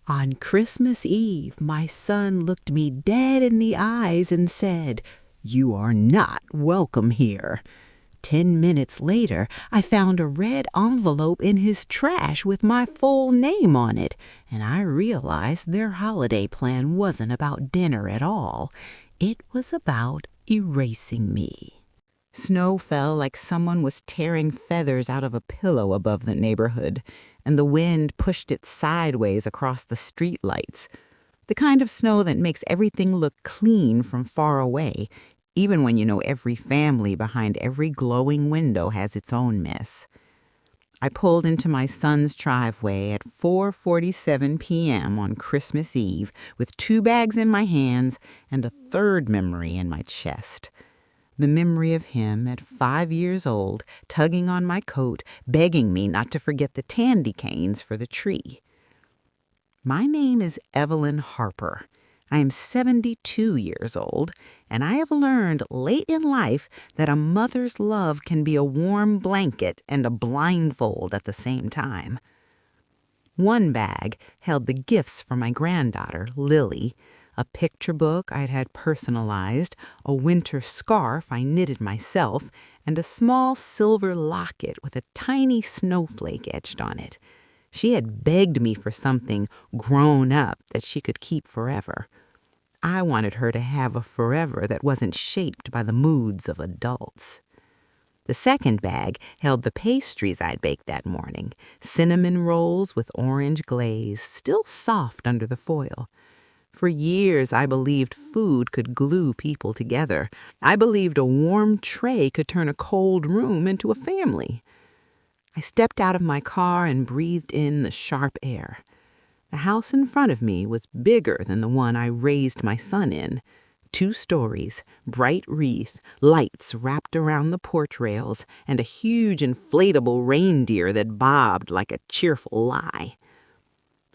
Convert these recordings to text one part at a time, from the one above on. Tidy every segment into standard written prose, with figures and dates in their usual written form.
On Christmas Eve, my son looked me dead in the eyes and said, "You are not welcome here." 10 minutes later, I found a red envelope in his trash with my full name on it, and I realized their holiday plan wasn't about dinner at all. It was about erasing me. Snow fell like someone was tearing feathers out of a pillow above the neighborhood, and the wind pushed it sideways across the streetlights. The kind of snow that makes everything look clean from far away, even when you know every family behind every glowing window has its own mess. I pulled into my son's driveway at 4:47 p.m. on Christmas Eve with 2 bags in my hands and a third memory in my chest. The memory of him at 5 years old, tugging on my coat, begging me not to forget the candy canes for the tree. My name is Evelyn Harper. I am 72 years old, and I have learned late in life that a mother's love can be a warm blanket and a blindfold at the same time. One bag held the gifts for my granddaughter, Lily, a picture book I'd had personalized, a winter scarf I knitted myself, and a small silver locket with a tiny snowflake etched on it. She had begged me for something grown up that she could keep forever. I wanted her to have a forever that wasn't shaped by the moods of adults. The second bag held the pastries I'd baked that morning, cinnamon rolls with orange glaze, still soft under the foil. For years, I believed food could glue people together. I believed a warm tray could turn a cold room into a family. I stepped out of my car and breathed in the sharp air. The house in front of me was bigger than the one I raised my son in. 2 stories, bright wreath, lights wrapped around the porch rails, and a huge inflatable reindeer that bobbed like a cheerful lie.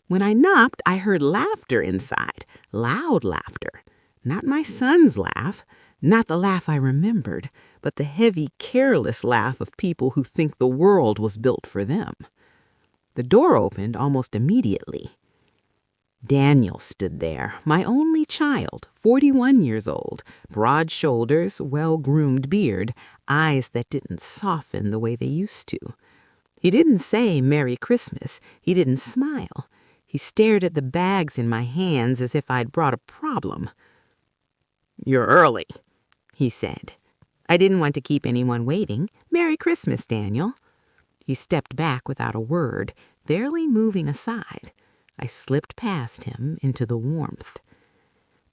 When I knocked, I heard laughter inside, loud laughter. Not my son's laugh, not the laugh I remembered, but the heavy, careless laugh of people who think the world was built for them. The door opened almost immediately. Daniel stood there, my only child, 41 years old, broad shoulders, well-groomed beard, eyes that didn't soften the way they used to. He didn't say Merry Christmas. He didn't smile. He stared at the bags in my hands as if I'd brought a problem. "You're early," he said. I didn't want to keep anyone waiting. "Merry Christmas, Daniel." He stepped back without a word, barely moving aside. I slipped past him into the warmth.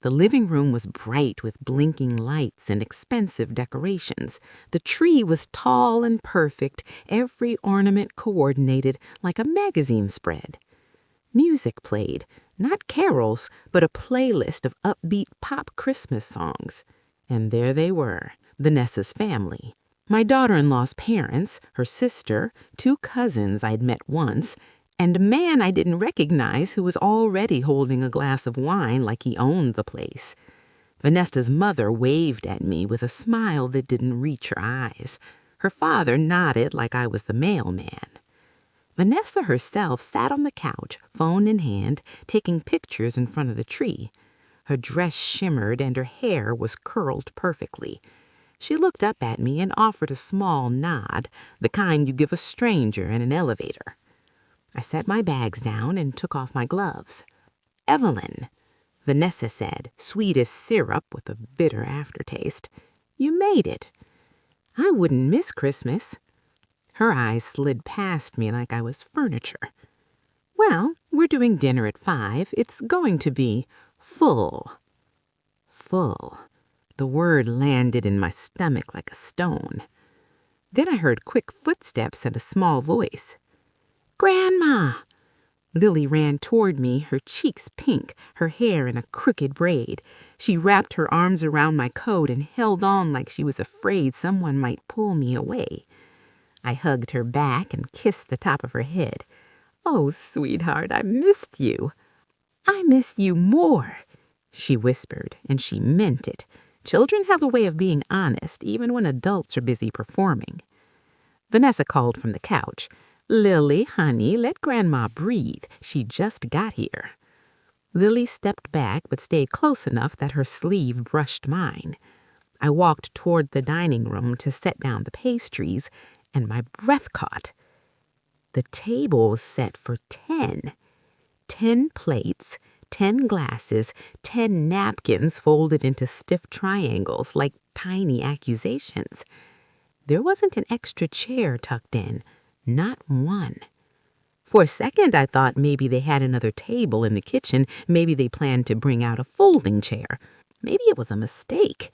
The living room was bright with blinking lights and expensive decorations. The tree was tall and perfect, every ornament coordinated like a magazine spread. Music played, not carols, but a playlist of upbeat pop Christmas songs. And there they were, Vanessa's family. My daughter-in-law's parents, her sister, 2 cousins I'd met once, and a man I didn't recognize who was already holding a glass of wine like he owned the place. Vanessa's mother waved at me with a smile that didn't reach her eyes. Her father nodded like I was the mailman. Vanessa herself sat on the couch, phone in hand, taking pictures in front of the tree. Her dress shimmered and her hair was curled perfectly. She looked up at me and offered a small nod, the kind you give a stranger in an elevator. I set my bags down and took off my gloves. "Evelyn," Vanessa said, sweet as syrup with a bitter aftertaste, "you made it. I wouldn't miss Christmas." Her eyes slid past me like I was furniture. "Well, we're doing dinner at 5. It's going to be full." Full. The word landed in my stomach like a stone. Then I heard quick footsteps and a small voice. "Grandma!" Lily ran toward me, her cheeks pink, her hair in a crooked braid. She wrapped her arms around my coat and held on like she was afraid someone might pull me away. I hugged her back and kissed the top of her head. "Oh, sweetheart, I missed you." "I miss you more," she whispered, and she meant it. Children have a way of being honest, even when adults are busy performing. Vanessa called from the couch. "Lily, honey, let Grandma breathe. She just got here." Lily stepped back but stayed close enough that her sleeve brushed mine. I walked toward the dining room to set down the pastries, and my breath caught. The table was set for 10. 10 plates, 10 glasses, 10 napkins folded into stiff triangles like tiny accusations. There wasn't an extra chair tucked in, not one. For a second, I thought maybe they had another table in the kitchen. Maybe they planned to bring out a folding chair. Maybe it was a mistake.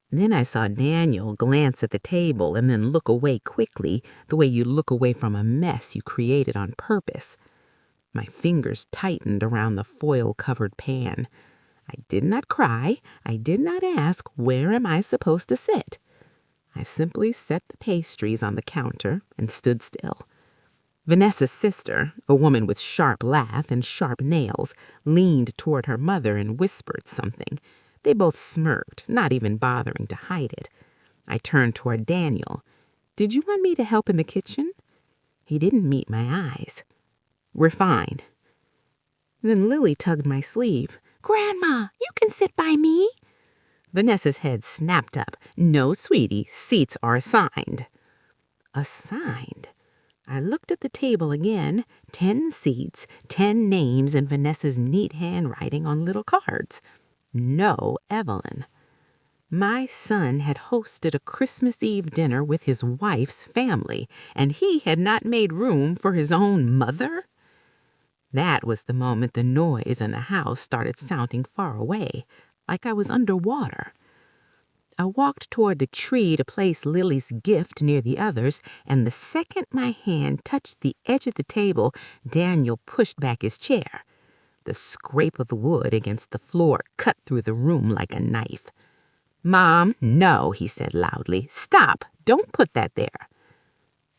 Then I saw Daniel glance at the table and then look away quickly, the way you look away from a mess you created on purpose. My fingers tightened around the foil-covered pan. I did not cry. I did not ask, where am I supposed to sit? I simply set the pastries on the counter and stood still. Vanessa's sister, a woman with sharp laugh and sharp nails, leaned toward her mother and whispered something. They both smirked, not even bothering to hide it. I turned toward Daniel. "Did you want me to help in the kitchen?" He didn't meet my eyes. "We're fine." Then Lily tugged my sleeve. "Grandma, you can sit by me." Vanessa's head snapped up. "No, sweetie, seats are assigned." Assigned? I looked at the table again. 10 seats, 10 names in Vanessa's neat handwriting on little cards. No Evelyn. My son had hosted a Christmas Eve dinner with his wife's family, and he had not made room for his own mother? That was the moment the noise in the house started sounding far away, like I was underwater. I walked toward the tree to place Lily's gift near the others, and the second my hand touched the edge of the table, Daniel pushed back his chair. The scrape of the wood against the floor cut through the room like a knife. "Mom, no," he said loudly. "Stop. Don't put that there."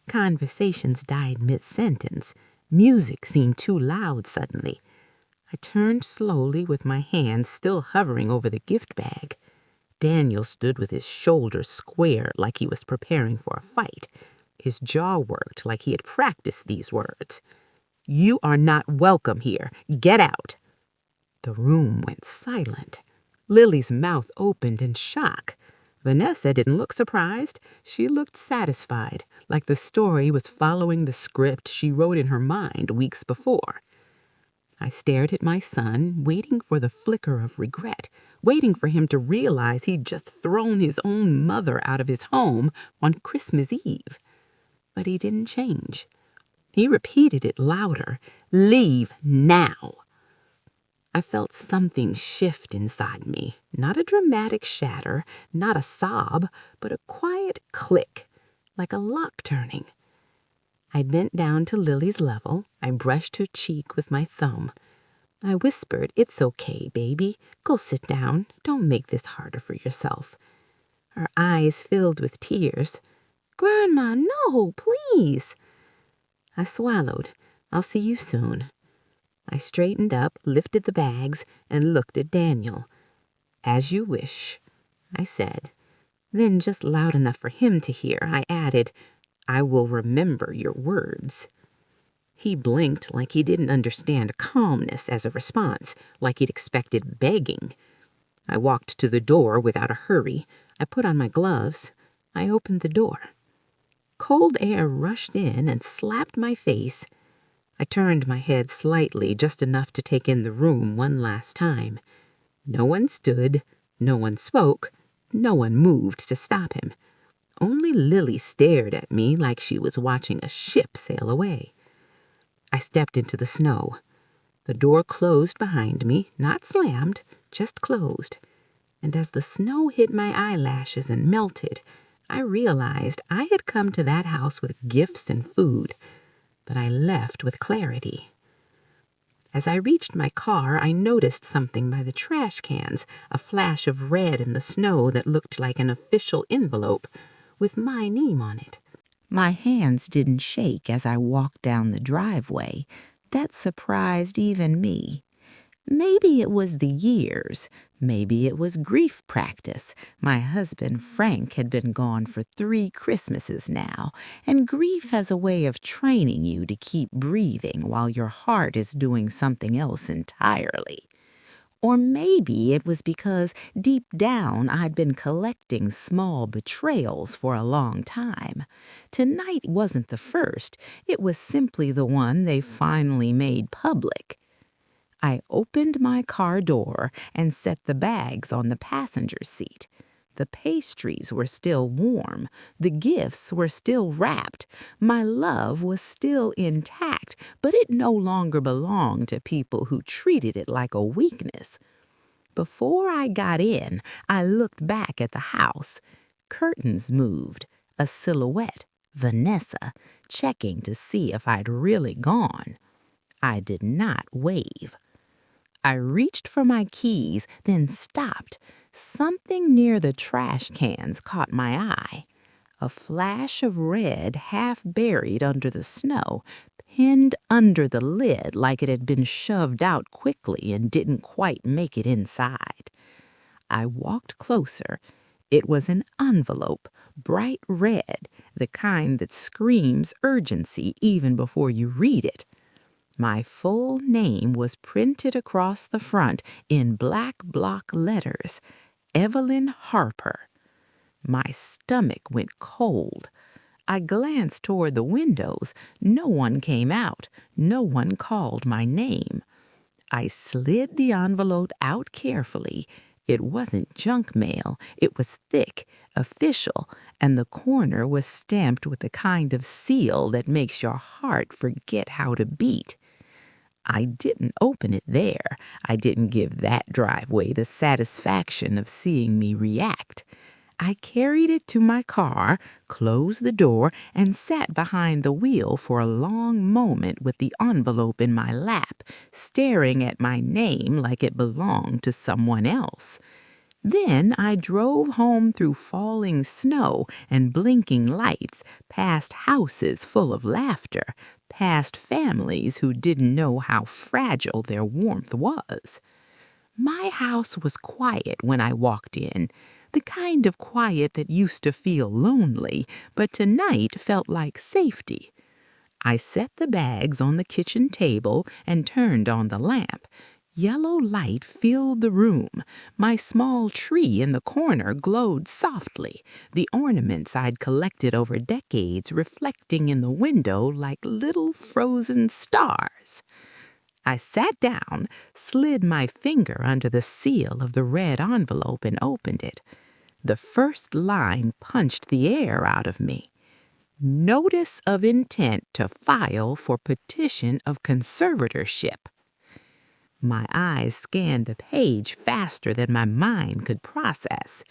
Conversations died mid-sentence. Music seemed too loud suddenly. I turned slowly with my hands still hovering over the gift bag. Daniel stood with his shoulders squared like he was preparing for a fight. His jaw worked like he had practiced these words. "You are not welcome here. Get out." The room went silent. Lily's mouth opened in shock. Vanessa didn't look surprised. She looked satisfied, like the story was following the script she wrote in her mind weeks before. I stared at my son, waiting for the flicker of regret, waiting for him to realize he'd just thrown his own mother out of his home on Christmas Eve. But he didn't change. He repeated it louder. "Leave now." I felt something shift inside me, not a dramatic shatter, not a sob, but a quiet click, like a lock turning. I bent down to Lily's level. I brushed her cheek with my thumb. I whispered, "It's okay, baby. Go sit down. Don't make this harder for yourself." Her eyes filled with tears. "Grandma, no, please." I swallowed. "I'll see you soon." I straightened up, lifted the bags, and looked at Daniel. "As you wish," I said. Then, just loud enough for him to hear, I added, "I will remember your words." He blinked like he didn't understand calmness as a response, like he'd expected begging. I walked to the door without a hurry. I put on my gloves. I opened the door. Cold air rushed in and slapped my face. I turned my head slightly, just enough to take in the room one last time. No one stood, no one spoke, no one moved to stop him. Only Lily stared at me like she was watching a ship sail away. I stepped into the snow. The door closed behind me, not slammed, just closed. And as the snow hit my eyelashes and melted, I realized I had come to that house with gifts and food, but I left with clarity. As I reached my car, I noticed something by the trash cans, a flash of red in the snow that looked like an official envelope with my name on it. My hands didn't shake as I walked down the driveway. That surprised even me. Maybe it was the years. Maybe it was grief practice. My husband, Frank, had been gone for 3 Christmases now, and grief has a way of training you to keep breathing while your heart is doing something else entirely. Or maybe it was because deep down I'd been collecting small betrayals for a long time. Tonight wasn't the first, it was simply the one they finally made public. I opened my car door and set the bags on the passenger seat. The pastries were still warm. The gifts were still wrapped. My love was still intact, but it no longer belonged to people who treated it like a weakness. Before I got in, I looked back at the house. Curtains moved, a silhouette, Vanessa, checking to see if I'd really gone. I did not wave. I reached for my keys, then stopped. Something near the trash cans caught my eye. A flash of red half buried under the snow, pinned under the lid like it had been shoved out quickly and didn't quite make it inside. I walked closer. It was an envelope, bright red, the kind that screams urgency even before you read it. My full name was printed across the front in black block letters, Evelyn Harper. My stomach went cold. I glanced toward the windows. No one came out. No one called my name. I slid the envelope out carefully. It wasn't junk mail. It was thick, official, and the corner was stamped with the kind of seal that makes your heart forget how to beat. I didn't open it there. I didn't give that driveway the satisfaction of seeing me react. I carried it to my car, closed the door, and sat behind the wheel for a long moment with the envelope in my lap, staring at my name like it belonged to someone else. Then I drove home through falling snow and blinking lights, past houses full of laughter, past families who didn't know how fragile their warmth was. My house was quiet when I walked in, the kind of quiet that used to feel lonely, but tonight felt like safety. I set the bags on the kitchen table and turned on the lamp. Yellow light filled the room. My small tree in the corner glowed softly, the ornaments I'd collected over decades reflecting in the window like little frozen stars. I sat down, slid my finger under the seal of the red envelope and opened it. The first line punched the air out of me. Notice of intent to file for petition of conservatorship. My eyes scanned the page faster than my mind could process.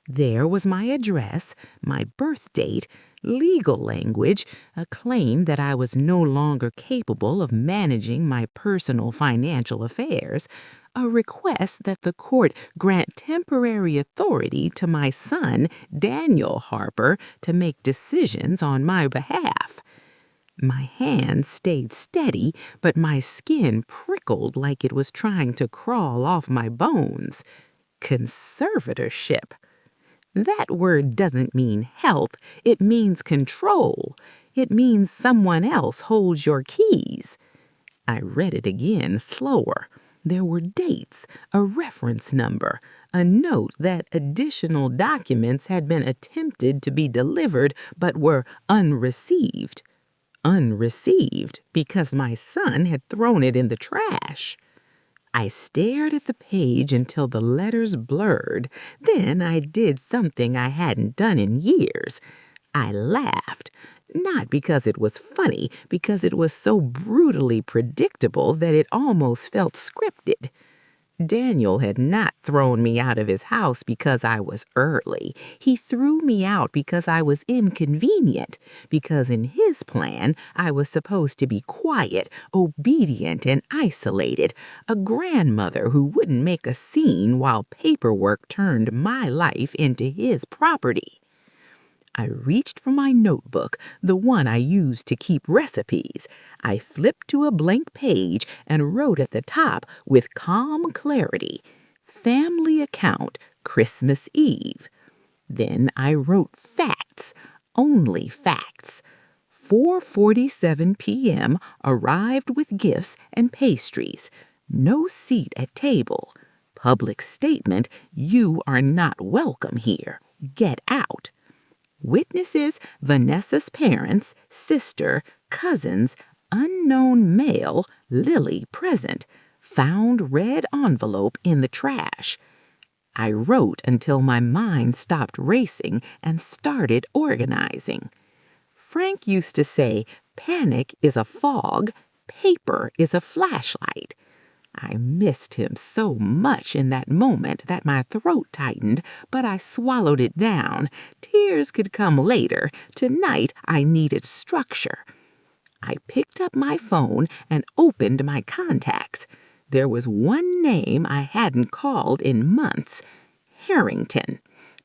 There was my address, my birth date, legal language, a claim that I was no longer capable of managing my personal financial affairs, a request that the court grant temporary authority to my son, Daniel Harper, to make decisions on my behalf. My hand stayed steady, but my skin prickled like it was trying to crawl off my bones. Conservatorship. That word doesn't mean health. It means control. It means someone else holds your keys. I read it again, slower. There were dates, a reference number, a note that additional documents had been attempted to be delivered but were unreceived. Unreceived because my son had thrown it in the trash. I stared at the page until the letters blurred. Then I did something I hadn't done in years. I laughed, not because it was funny, because it was so brutally predictable that it almost felt scripted. Daniel had not thrown me out of his house because I was early. He threw me out because I was inconvenient, because in his plan I was supposed to be quiet, obedient, and isolated, a grandmother who wouldn't make a scene while paperwork turned my life into his property. I reached for my notebook, the one I used to keep recipes. I flipped to a blank page and wrote at the top with calm clarity, "Family account, Christmas Eve." Then I wrote facts, only facts. 4:47 p.m. arrived with gifts and pastries. No seat at table. public statement, you are not welcome here. Get out. Witnesses, Vanessa's parents, sister, cousins, unknown male, Lily present. Found red envelope in the trash. I wrote until my mind stopped racing and started organizing. Frank used to say, panic is a fog, paper is a flashlight. I missed him so much in that moment that my throat tightened, but I swallowed it down. Tears could come later. Tonight I needed structure. I picked up my phone and opened my contacts. There was one name I hadn't called in months. Harrington.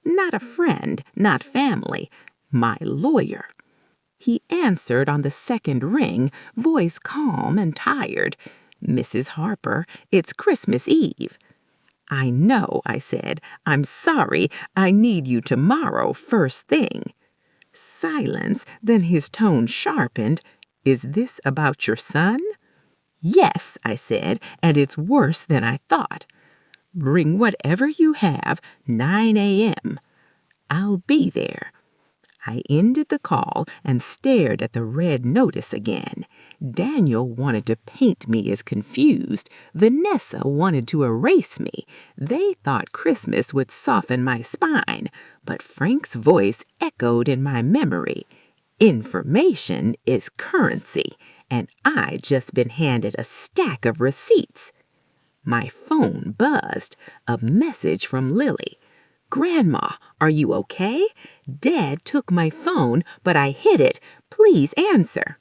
Not a friend, not family. My lawyer. He answered on the second ring, voice calm and tired. Mrs. Harper, it's Christmas Eve. I know, I said. I'm sorry. I need you tomorrow, first thing. Silence, then his tone sharpened. Is this about your son? Yes, I said, and it's worse than I thought. Bring whatever you have, 9 a.m. I'll be there. I ended the call and stared at the red notice again. Daniel wanted to paint me as confused. Vanessa wanted to erase me. They thought Christmas would soften my spine, but Frank's voice echoed in my memory. Information is currency, and I just been handed a stack of receipts. My phone buzzed. A message from Lily. Grandma, are you okay? Dad took my phone, but I hid it. Please answer.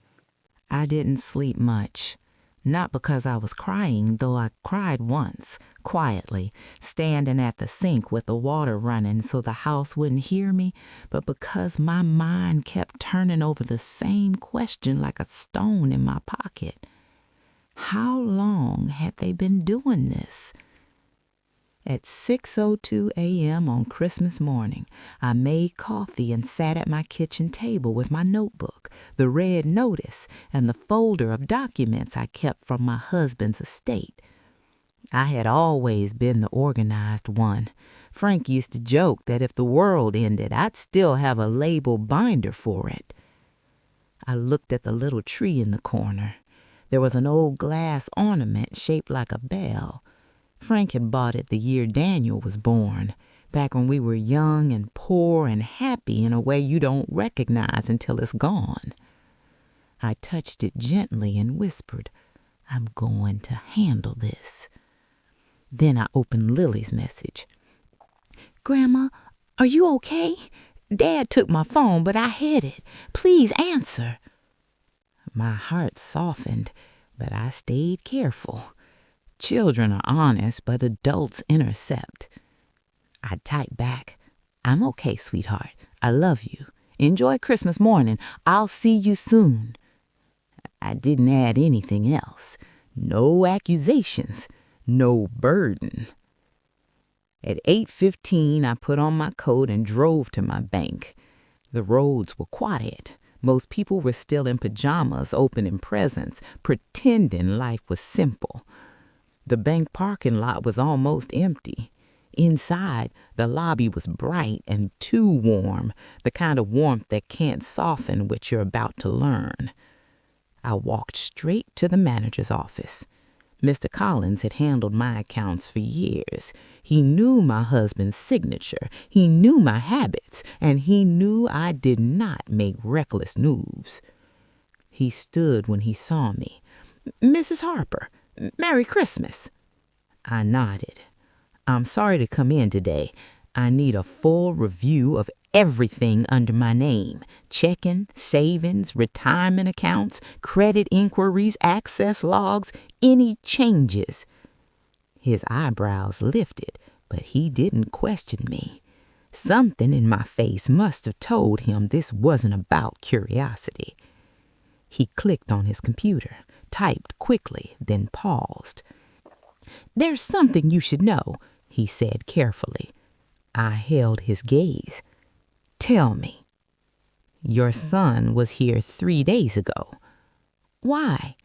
I didn't sleep much. Not because I was crying, though I cried once, quietly, standing at the sink with the water running so the house wouldn't hear me, but because my mind kept turning over the same question like a stone in my pocket. How long had they been doing this? At 6:02 a.m. on Christmas morning, I made coffee and sat at my kitchen table with my notebook, the red notice, and the folder of documents I kept from my husband's estate. I had always been the organized one. Frank used to joke that if the world ended, I'd still have a label binder for it. I looked at the little tree in the corner. There was an old glass ornament shaped like a bell. Frank had bought it the year Daniel was born, back when we were young and poor and happy in a way you don't recognize until it's gone. I touched it gently and whispered, I'm going to handle this. Then I opened Lily's message. Grandma, are you okay? Dad took my phone, but I hid it. Please answer. My heart softened, but I stayed careful. Children are honest, but adults intercept. I typed back, I'm okay, sweetheart. I love you. Enjoy Christmas morning. I'll see you soon. I didn't add anything else. No accusations. No burden. At 8:15, I put on my coat and drove to my bank. The roads were quiet. Most people were still in pajamas, opening presents, pretending life was simple. The bank parking lot was almost empty. Inside, the lobby was bright and too warm, the kind of warmth that can't soften what you're about to learn. I walked straight to the manager's office. Mr. Collins had handled my accounts for years. He knew my husband's signature. He knew my habits, and he knew I did not make reckless moves. He stood when he saw me. Mrs. Harper, Merry Christmas. I nodded. I'm sorry to come in today. I need a full review of everything under my name. Checking, savings, retirement accounts, credit inquiries, access logs, any changes. His eyebrows lifted, but he didn't question me. Something in my face must have told him this wasn't about curiosity. He clicked on his computer, typed quickly, then paused. There's something you should know, he said carefully. I held his gaze. Tell me. Your son was here 3 days ago. Why?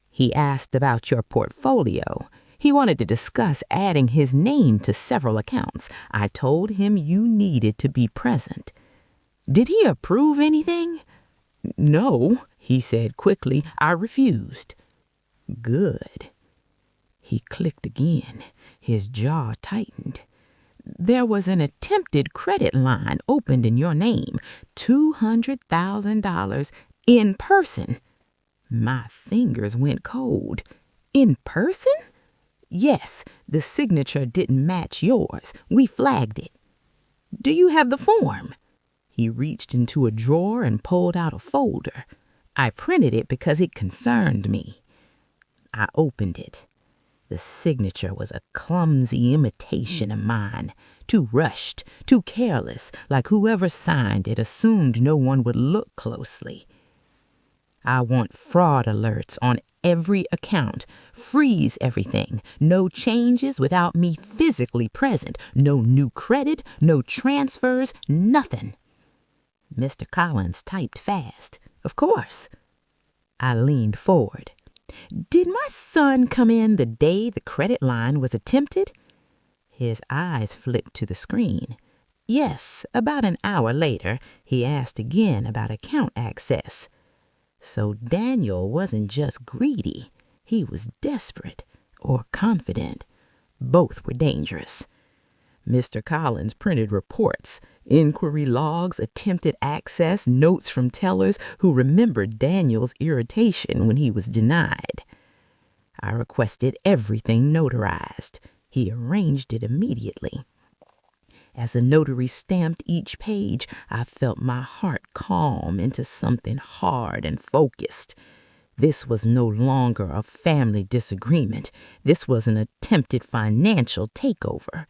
He asked about your portfolio. He wanted to discuss adding his name to several accounts. I told him you needed to be present. Did he approve anything? No, he said quickly. I refused. Good. He clicked again. His jaw tightened. There was an attempted credit line opened in your name, $200,000 in person. My fingers went cold. In person? Yes, the signature didn't match yours. We flagged it. Do you have the form? He reached into a drawer and pulled out a folder. I printed it because it concerned me. I opened it. The signature was a clumsy imitation of mine, too rushed, too careless, like whoever signed it assumed no one would look closely. I want fraud alerts on every account. Freeze everything. No changes without me physically present. No new credit, no transfers, nothing. Mr. Collins typed fast. Of course. I leaned forward. Did my son come in the day the credit line was attempted? His eyes flicked to the screen. Yes, about an hour later, he asked again about account access. So Daniel wasn't just greedy. He was desperate or confident. Both were dangerous. Mr. Collins printed reports, inquiry logs, attempted access, notes from tellers who remembered Daniel's irritation when he was denied. I requested everything notarized. He arranged it immediately. As the notary stamped each page, I felt my heart calm into something hard and focused. This was no longer a family disagreement. This was an attempted financial takeover.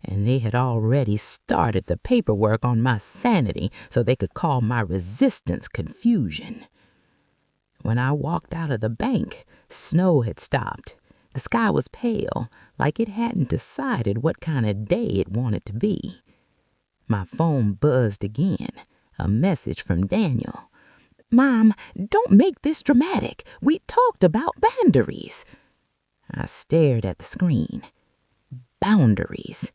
And they had already started the paperwork on my sanity so they could call my resistance confusion. When I walked out of the bank, snow had stopped. The sky was pale, like it hadn't decided what kind of day it wanted to be. My phone buzzed again, a message from Daniel. Mom, don't make this dramatic. We talked about boundaries. I stared at the screen. Boundaries.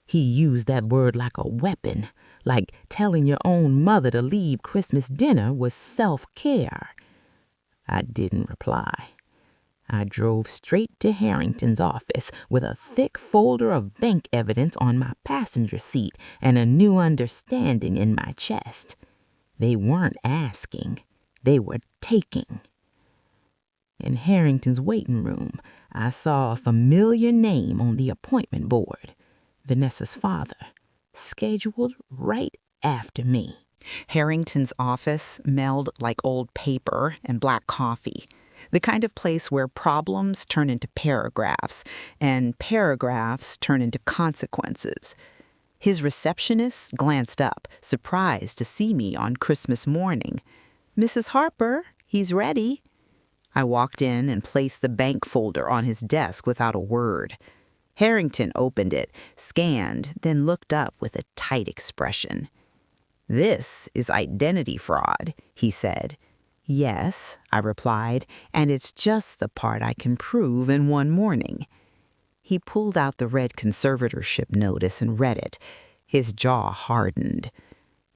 He used that word like a weapon, like telling your own mother to leave Christmas dinner was self-care. I didn't reply. I drove straight to Harrington's office with a thick folder of bank evidence on my passenger seat and a new understanding in my chest. They weren't asking. They were taking. In Harrington's waiting room, I saw a familiar name on the appointment board. Vanessa's father, scheduled right after me. Harrington's office smelled like old paper and black coffee, the kind of place where problems turn into paragraphs and paragraphs turn into consequences. His receptionist glanced up, surprised to see me on Christmas morning. Mrs. Harper, he's ready. I walked in and placed the bank folder on his desk without a word. Harrington opened it, scanned, then looked up with a tight expression. This is identity fraud, he said. Yes, I replied, and it's just the part I can prove in one morning. He pulled out the red conservatorship notice and read it. His jaw hardened.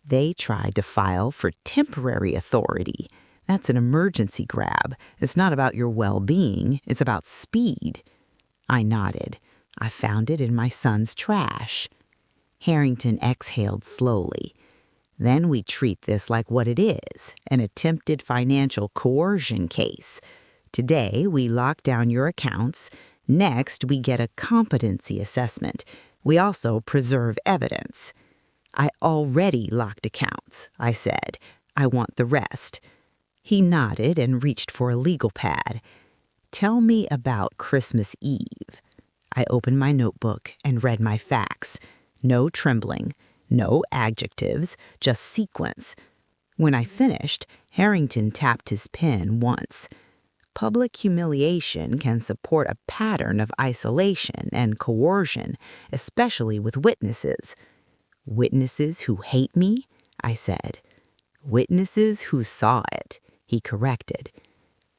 They tried to file for temporary authority. That's an emergency grab. It's not about your well-being. It's about speed. I nodded. I found it in my son's trash. Harrington exhaled slowly. Then we treat this like what it is, an attempted financial coercion case. Today, we lock down your accounts. Next, we get a competency assessment. We also preserve evidence. I already locked accounts, I said. I want the rest. He nodded and reached for a legal pad. Tell me about Christmas Eve. I opened my notebook and read my facts. No trembling, no adjectives, just sequence. When I finished, Harrington tapped his pen once. Public humiliation can support a pattern of isolation and coercion, especially with witnesses. Witnesses who hate me? I said. Witnesses who saw it, he corrected.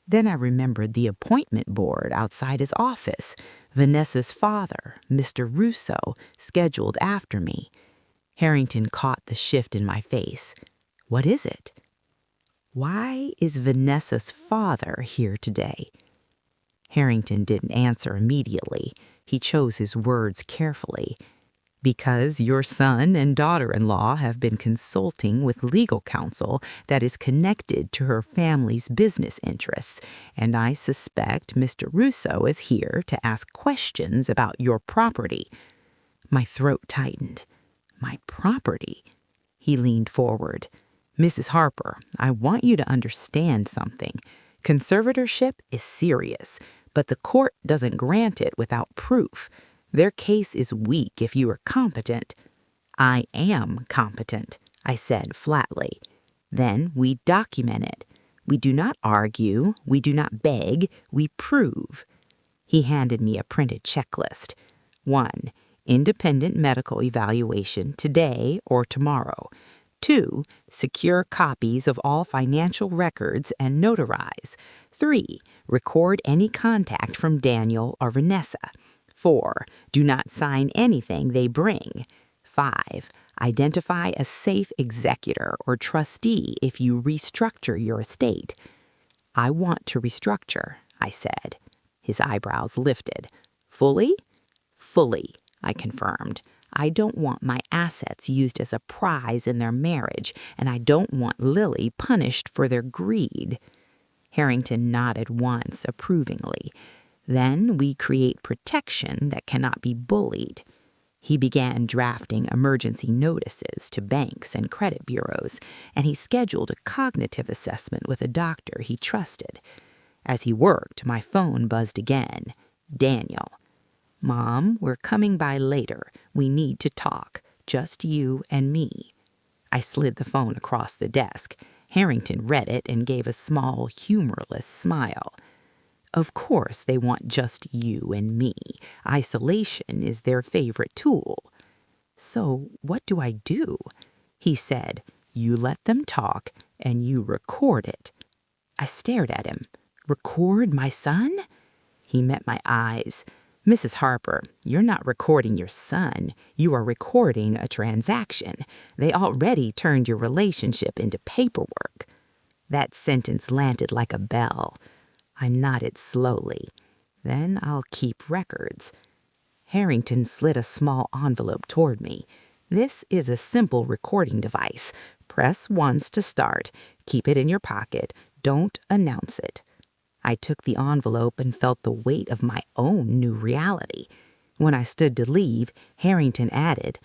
Then I remembered the appointment board outside his office. Vanessa's father, Mr. Russo, scheduled after me. Harrington caught the shift in my face. What is it? Why is Vanessa's father here today? Harrington didn't answer immediately. He chose his words carefully. Because your son and daughter-in-law have been consulting with legal counsel that is connected to her family's business interests, and I suspect Mr. Russo is here to ask questions about your property. My throat tightened. My property? He leaned forward. Mrs. Harper, I want you to understand something. Conservatorship is serious, but the court doesn't grant it without proof. Their case is weak if you are competent. I am competent, I said flatly. Then we document it. We do not argue, we do not beg, we prove. He handed me a printed checklist. 1. Independent medical evaluation today or tomorrow. 2. Secure copies of all financial records and notarize. 3. Record any contact from Daniel or Vanessa. 4. Do not sign anything they bring. 5. Identify a safe executor or trustee if you restructure your estate. I want to restructure, I said. His eyebrows lifted. Fully? Fully, I confirmed. I don't want my assets used as a prize in their marriage, and I don't want Lily punished for their greed. Harrington nodded once approvingly. Then we create protection that cannot be bullied. He began drafting emergency notices to banks and credit bureaus, and he scheduled a cognitive assessment with a doctor he trusted. As he worked, my phone buzzed again. Daniel. Mom, we're coming by later. We need to talk. Just you and me. I slid the phone across the desk. Harrington read it and gave a small, humorless smile. Of course they want just you and me. Isolation is their favorite tool. So what do I do? He said, you let them talk and you record it. I stared at him. Record my son? He met my eyes. Mrs. Harper, you're not recording your son. You are recording a transaction. They already turned your relationship into paperwork. That sentence landed like a bell. I nodded slowly. Then I'll keep records. Harrington slid a small envelope toward me. This is a simple recording device. Press once to start. Keep it in your pocket. Don't announce it. I took the envelope and felt the weight of my own new reality. When I stood to leave, Harrington added,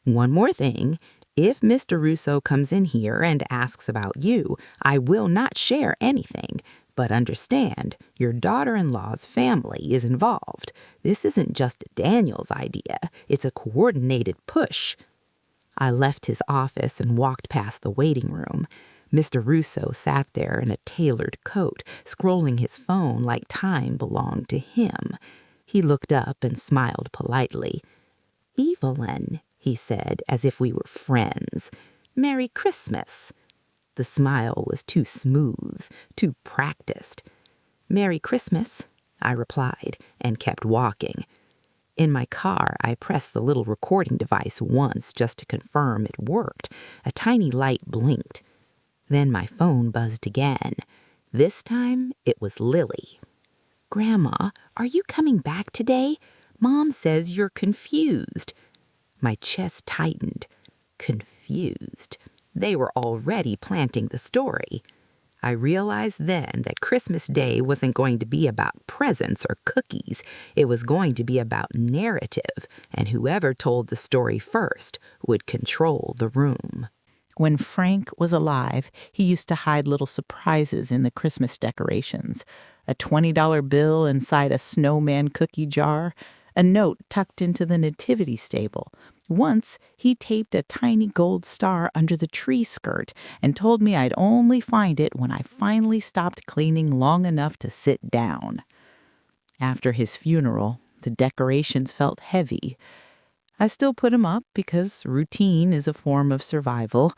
one more thing. If Mr. Russo comes in here and asks about you, I will not share anything. But understand, your daughter-in-law's family is involved. This isn't just Daniel's idea. It's a coordinated push. I left his office and walked past the waiting room. Mr. Russo sat there in a tailored coat, scrolling his phone like time belonged to him. He looked up and smiled politely. Evelyn, he said, as if we were friends. Merry Christmas. The smile was too smooth, too practiced. Merry Christmas, I replied, and kept walking. In my car, I pressed the little recording device once just to confirm it worked. A tiny light blinked. Then my phone buzzed again. This time, it was Lily. Grandma, are you coming back today? Mom says you're confused. My chest tightened. Confused. They were already planting the story. I realized then that Christmas Day wasn't going to be about presents or cookies. It was going to be about narrative, and whoever told the story first would control the room. When Frank was alive, he used to hide little surprises in the Christmas decorations. A $20 bill inside a snowman cookie jar, a note tucked into the nativity stable. Once, he taped a tiny gold star under the tree skirt and told me I'd only find it when I finally stopped cleaning long enough to sit down. After his funeral, the decorations felt heavy. I still put 'em up because routine is a form of survival,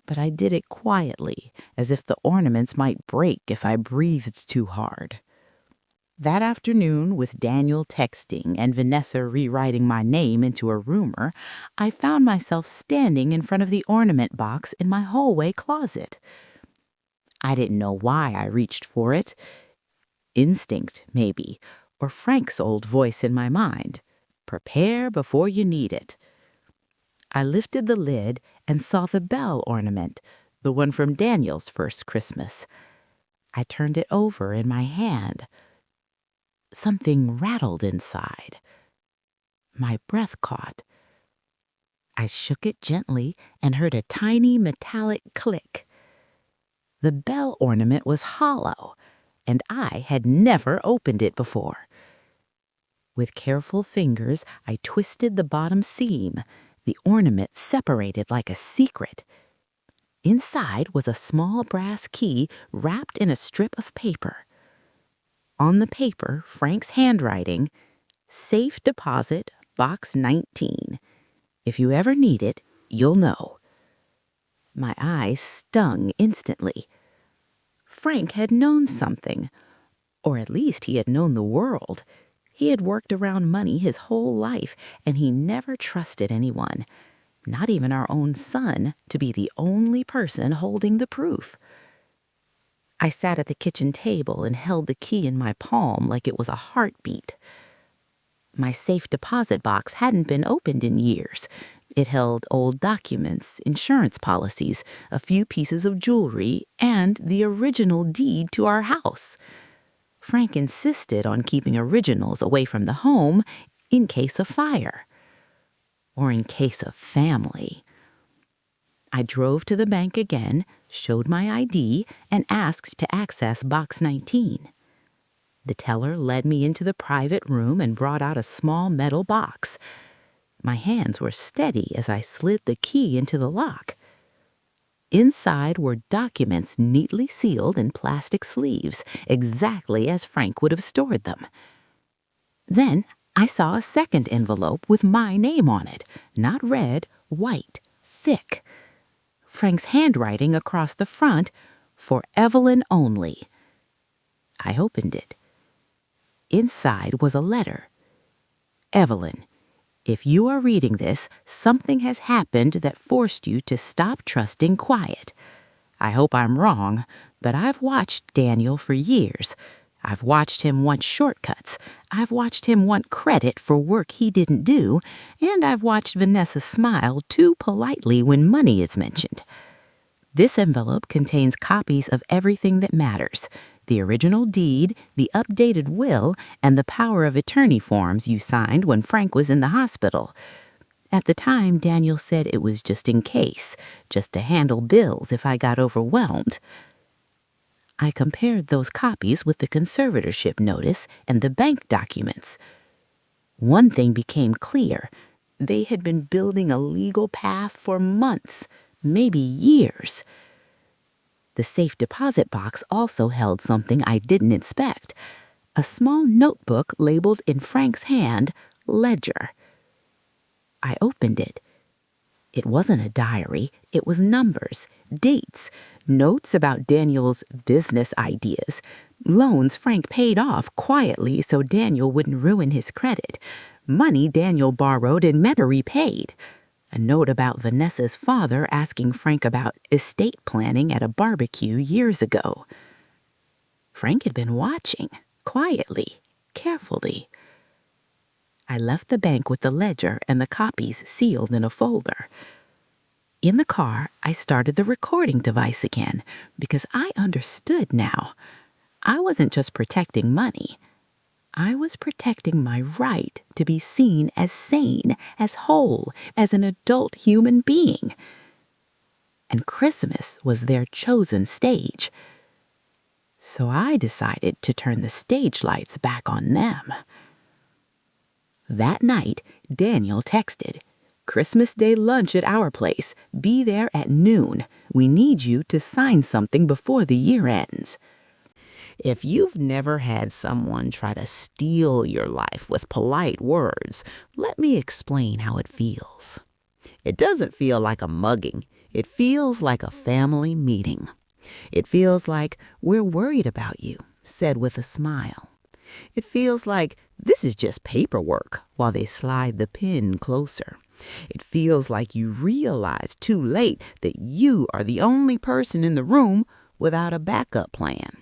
but I did it quietly, as if the ornaments might break if I breathed too hard. That afternoon, with Daniel texting and Vanessa rewriting my name into a rumor, I found myself standing in front of the ornament box in my hallway closet. I didn't know why I reached for it. Instinct, maybe, or Frank's old voice in my mind. Prepare before you need it. I lifted the lid and saw the bell ornament, the one from Daniel's first Christmas. I turned it over in my hand. Something rattled inside. My breath caught. I shook it gently and heard a tiny metallic click. The bell ornament was hollow, and I had never opened it before. With careful fingers, I twisted the bottom seam. The ornament separated like a secret. Inside was a small brass key wrapped in a strip of paper. On the paper, Frank's handwriting, "Safe deposit, box 19. If you ever need it, you'll know." My eyes stung instantly. Frank had known something, or at least he had known the world. He had worked around money his whole life, and he never trusted anyone, not even our own son, to be the only person holding the proof. I sat at the kitchen table and held the key in my palm like it was a heartbeat. My safe deposit box hadn't been opened in years. It held old documents, insurance policies, a few pieces of jewelry, and the original deed to our house. Frank insisted on keeping originals away from the home in case of fire, or in case of family. I drove to the bank again, showed my ID, and asked to access box 19. The teller led me into the private room and brought out a small metal box. My hands were steady as I slid the key into the lock. Inside were documents neatly sealed in plastic sleeves, exactly as Frank would have stored them. Then I saw a second envelope with my name on it, not red, white, thick. Frank's handwriting across the front, "For Evelyn only." I opened it. Inside was a letter. "Evelyn, if you are reading this, something has happened that forced you to stop trusting quiet. I hope I'm wrong, but I've watched Daniel for years. I've watched him want shortcuts. I've watched him want credit for work he didn't do, and I've watched Vanessa smile too politely when money is mentioned. This envelope contains copies of everything that matters: the original deed, the updated will, and the power of attorney forms you signed when Frank was in the hospital. At the time, Daniel said it was just in case, just to handle bills if I got overwhelmed." I compared those copies with the conservatorship notice and the bank documents. One thing became clear. They had been building a legal path for months, maybe years. The safe deposit box also held something I didn't inspect: a small notebook labeled in Frank's hand, "Ledger." I opened it. It wasn't a diary. It was numbers, dates, notes about Daniel's business ideas, loans Frank paid off quietly so Daniel wouldn't ruin his credit, money Daniel borrowed and never repaid, a note about Vanessa's father asking Frank about estate planning at a barbecue years ago. Frank had been watching, quietly, carefully. I left the bank with the ledger and the copies sealed in a folder. In the car, I started the recording device again because I understood now. I wasn't just protecting money. I was protecting my right to be seen as sane, as whole, as an adult human being. And Christmas was their chosen stage. So I decided to turn the stage lights back on them. That night, Daniel texted, "Christmas Day lunch at our place. Be there at noon. We need you to sign something before the year ends." If you've never had someone try to steal your life with polite words, let me explain how it feels. It doesn't feel like a mugging. It feels like a family meeting. It feels like we're worried about you, said with a smile. It feels like this is just paperwork while they slide the pen closer. It feels like you realize too late that you are the only person in the room without a backup plan.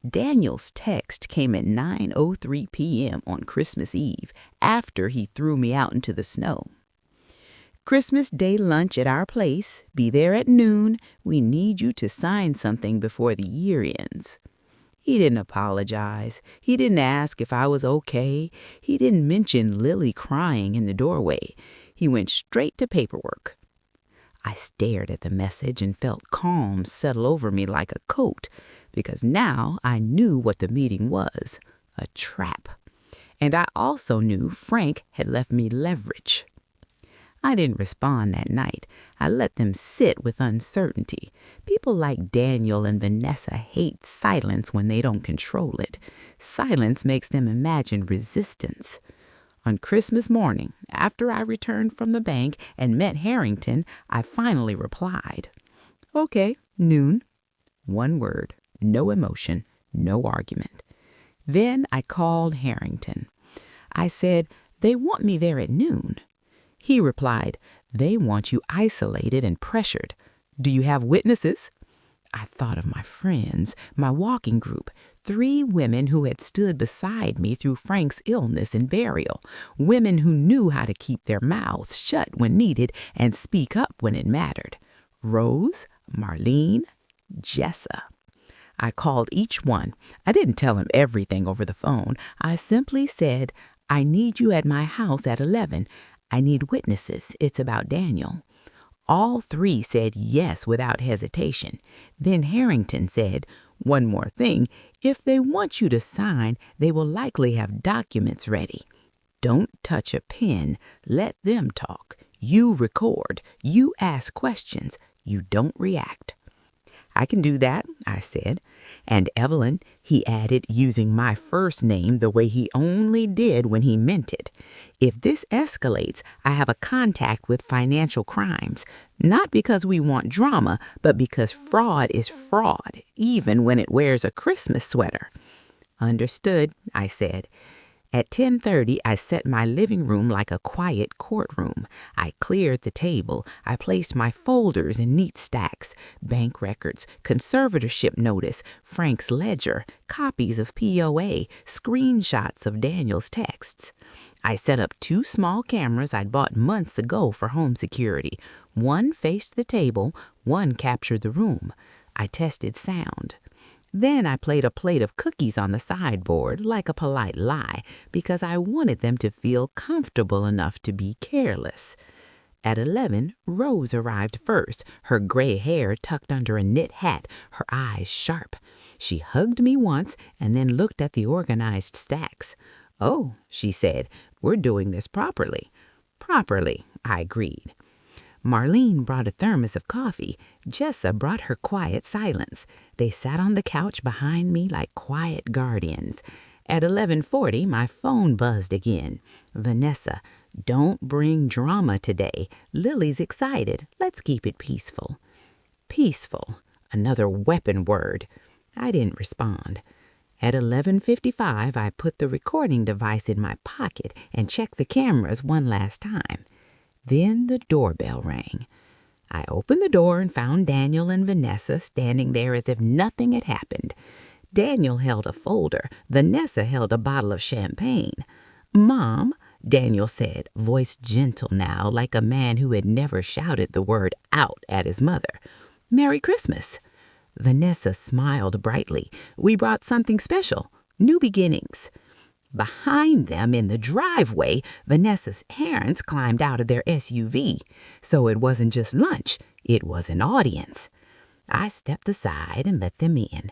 Daniel's text came at 9:03 p.m. on Christmas Eve after he threw me out into the snow. Christmas Day lunch at our place. Be there at noon. We need you to sign something before the year ends. He didn't apologize. He didn't ask if I was okay. He didn't mention Lily crying in the doorway. He went straight to paperwork. I stared at the message and felt calm settle over me like a coat, because now I knew what the meeting was, a trap. And I also knew Frank had left me leverage. I didn't respond that night. I let them sit with uncertainty. People like Daniel and Vanessa hate silence when they don't control it. Silence makes them imagine resistance. On Christmas morning, after I returned from the bank and met Harrington, I finally replied. Okay, noon. One word, no emotion, no argument. Then I called Harrington. I said, they want me there at noon. He replied, they want you isolated and pressured. Do you have witnesses? I thought of my friends, my walking group, 3 women who had stood beside me through Frank's illness and burial, women who knew how to keep their mouths shut when needed and speak up when it mattered. Rose, Marlene, Jessa. I called each one. I didn't tell him everything over the phone. I simply said, I need you at my house at 11. I need witnesses. It's about Daniel. All 3 said yes without hesitation. Then Harrington said, one more thing, if they want you to sign, they will likely have documents ready. Don't touch a pen. Let them talk. You record. You ask questions. You don't react. I can do that, I said. And Evelyn, he added, using my first name the way he only did when he meant it. If this escalates, I have a contact with financial crimes, not because we want drama, but because fraud is fraud, even when it wears a Christmas sweater. Understood, I said. At 10:30, I set my living room like a quiet courtroom. I cleared the table. I placed my folders in neat stacks, bank records, conservatorship notice, Frank's ledger, copies of POA, screenshots of Daniel's texts. I set up 2 small cameras I'd bought months ago for home security. One faced the table, one captured the room. I tested sound. Then I played a plate of cookies on the sideboard, like a polite lie, because I wanted them to feel comfortable enough to be careless. At 11, Rose arrived first, her gray hair tucked under a knit hat, her eyes sharp. She hugged me once and then looked at the organized stacks. Oh, she said, we're doing this properly. Properly, I agreed. Marlene brought a thermos of coffee. Jessa brought her quiet silence. They sat on the couch behind me like quiet guardians. At 11:40, my phone buzzed again. Vanessa, don't bring drama today. Lily's excited. Let's keep it peaceful. Peaceful, another weapon word. I didn't respond. At 11:55, I put the recording device in my pocket and checked the cameras one last time. Then the doorbell rang. I opened the door and found Daniel and Vanessa standing there as if nothing had happened. Daniel held a folder. Vanessa held a bottle of champagne. Mom, Daniel said, voice gentle now, like a man who had never shouted the word out at his mother. Merry Christmas. Vanessa smiled brightly. We brought something special. New beginnings. Behind them in the driveway, Vanessa's parents climbed out of their SUV. So it wasn't just lunch, it was an audience. I stepped aside and let them in.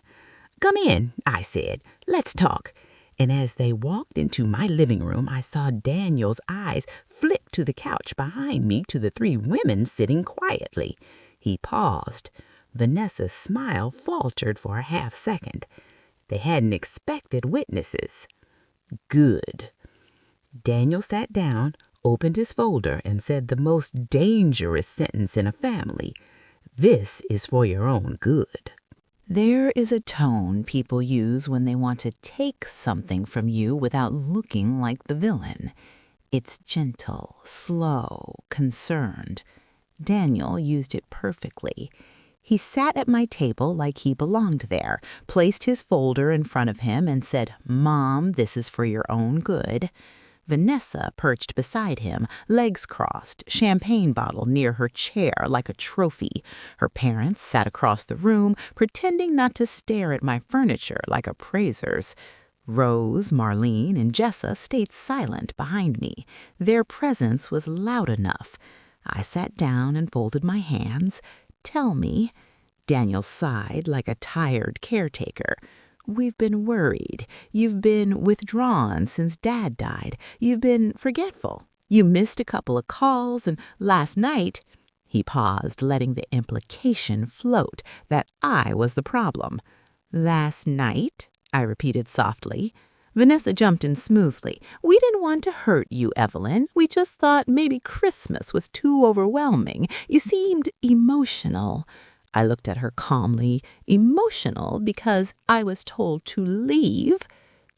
Come in, I said. Let's talk. And as they walked into my living room, I saw Daniel's eyes flick to the couch behind me to the 3 women sitting quietly. He paused. Vanessa's smile faltered for a half second. They hadn't expected witnesses. Good. Daniel sat down, opened his folder and said the most dangerous sentence in a family. This is for your own good. There is a tone people use when they want to take something from you without looking like the villain. It's gentle, slow, concerned. Daniel used it perfectly. He sat at my table like he belonged there, placed his folder in front of him and said, "Mom, this is for your own good." Vanessa perched beside him, legs crossed, champagne bottle near her chair like a trophy. Her parents sat across the room, pretending not to stare at my furniture like appraisers. Rose, Marlene, and Jessa stayed silent behind me. Their presence was loud enough. I sat down and folded my hands. "Tell me." Daniel sighed like a tired caretaker. "We've been worried. You've been withdrawn since Dad died. You've been forgetful. You missed a couple of calls, and last night—" He paused, letting the implication float that I was the problem. "Last night?" I repeated softly. Vanessa jumped in smoothly. "We didn't want to hurt you, Evelyn. We just thought maybe Christmas was too overwhelming. You seemed emotional." I looked at her calmly. "Emotional because I was told to leave?"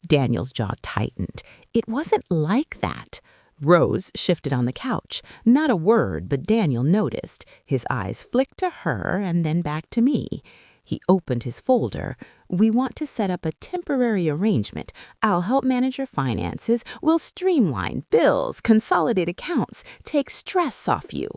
Daniel's jaw tightened. "It wasn't like that." Rose shifted on the couch. Not a word, but Daniel noticed. His eyes flicked to her and then back to me. He opened his folder. "We want to set up a temporary arrangement. I'll help manage your finances. We'll streamline bills, consolidate accounts, take stress off you."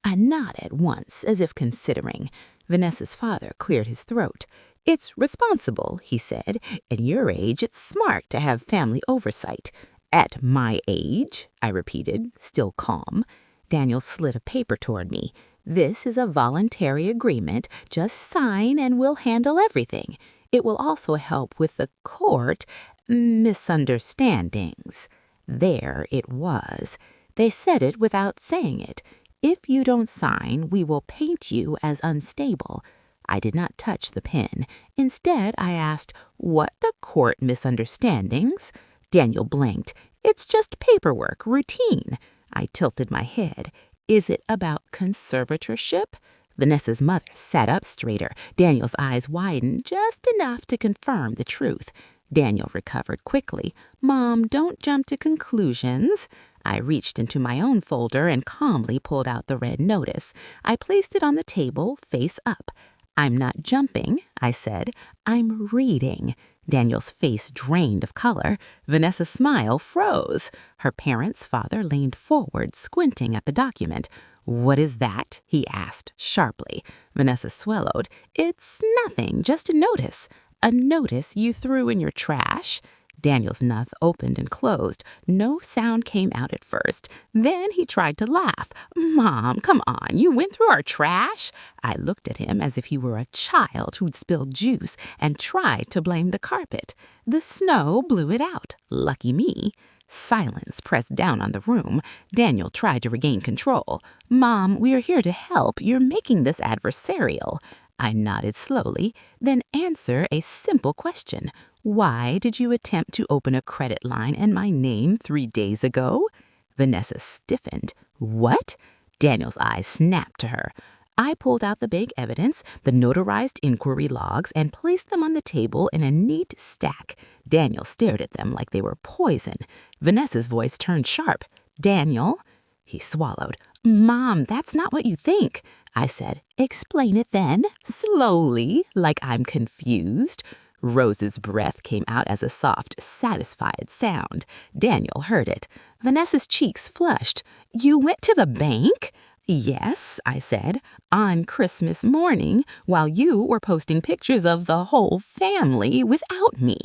I nodded once, as if considering. Vanessa's father cleared his throat. "It's responsible," he said. "At your age, it's smart to have family oversight." "At my age," I repeated, still calm. Daniel slid a paper toward me. "This is a voluntary agreement. Just sign and we'll handle everything. It will also help with the court misunderstandings." There it was. They said it without saying it. "If you don't sign, we will paint you as unstable." I did not touch the pen. Instead, I asked, "What the court misunderstandings?" Daniel blinked. "It's just paperwork, routine." I tilted my head. "Is it about conservatorship?" Vanessa's mother sat up straighter. Daniel's eyes widened just enough to confirm the truth. Daniel recovered quickly. "Mom, don't jump to conclusions." I reached into my own folder and calmly pulled out the red notice. I placed it on the table, face up. "I'm not jumping," I said. "I'm reading." Daniel's face drained of color. Vanessa's smile froze. Her parents' father leaned forward, squinting at the document. "What is that?" he asked sharply. Vanessa swallowed. "It's nothing, just a notice." "A notice you threw in your trash?" Daniel's mouth opened and closed. No sound came out at first. Then he tried to laugh. "Mom, come on, you went through our trash?" I looked at him as if he were a child who'd spilled juice and tried to blame the carpet. "The snow blew it out. Lucky me." Silence pressed down on the room. Daniel tried to regain control. "Mom, we are here to help. You're making this adversarial." I nodded slowly. "Then answer a simple question. Why did you attempt to open a credit line in my name 3 days ago?" Vanessa stiffened. "What?" Daniel's eyes snapped to her. I pulled out the big evidence, the notarized inquiry logs, and placed them on the table in a neat stack. Daniel stared at them like they were poison. Vanessa's voice turned sharp. "Daniel?" He swallowed. "Mom, that's not what you think." I said, "Explain it then, slowly, like I'm confused." Rose's breath came out as a soft, satisfied sound. Daniel heard it. Vanessa's cheeks flushed. "You went to the bank?" "Yes," I said, "on Christmas morning, while you were posting pictures of the whole family without me."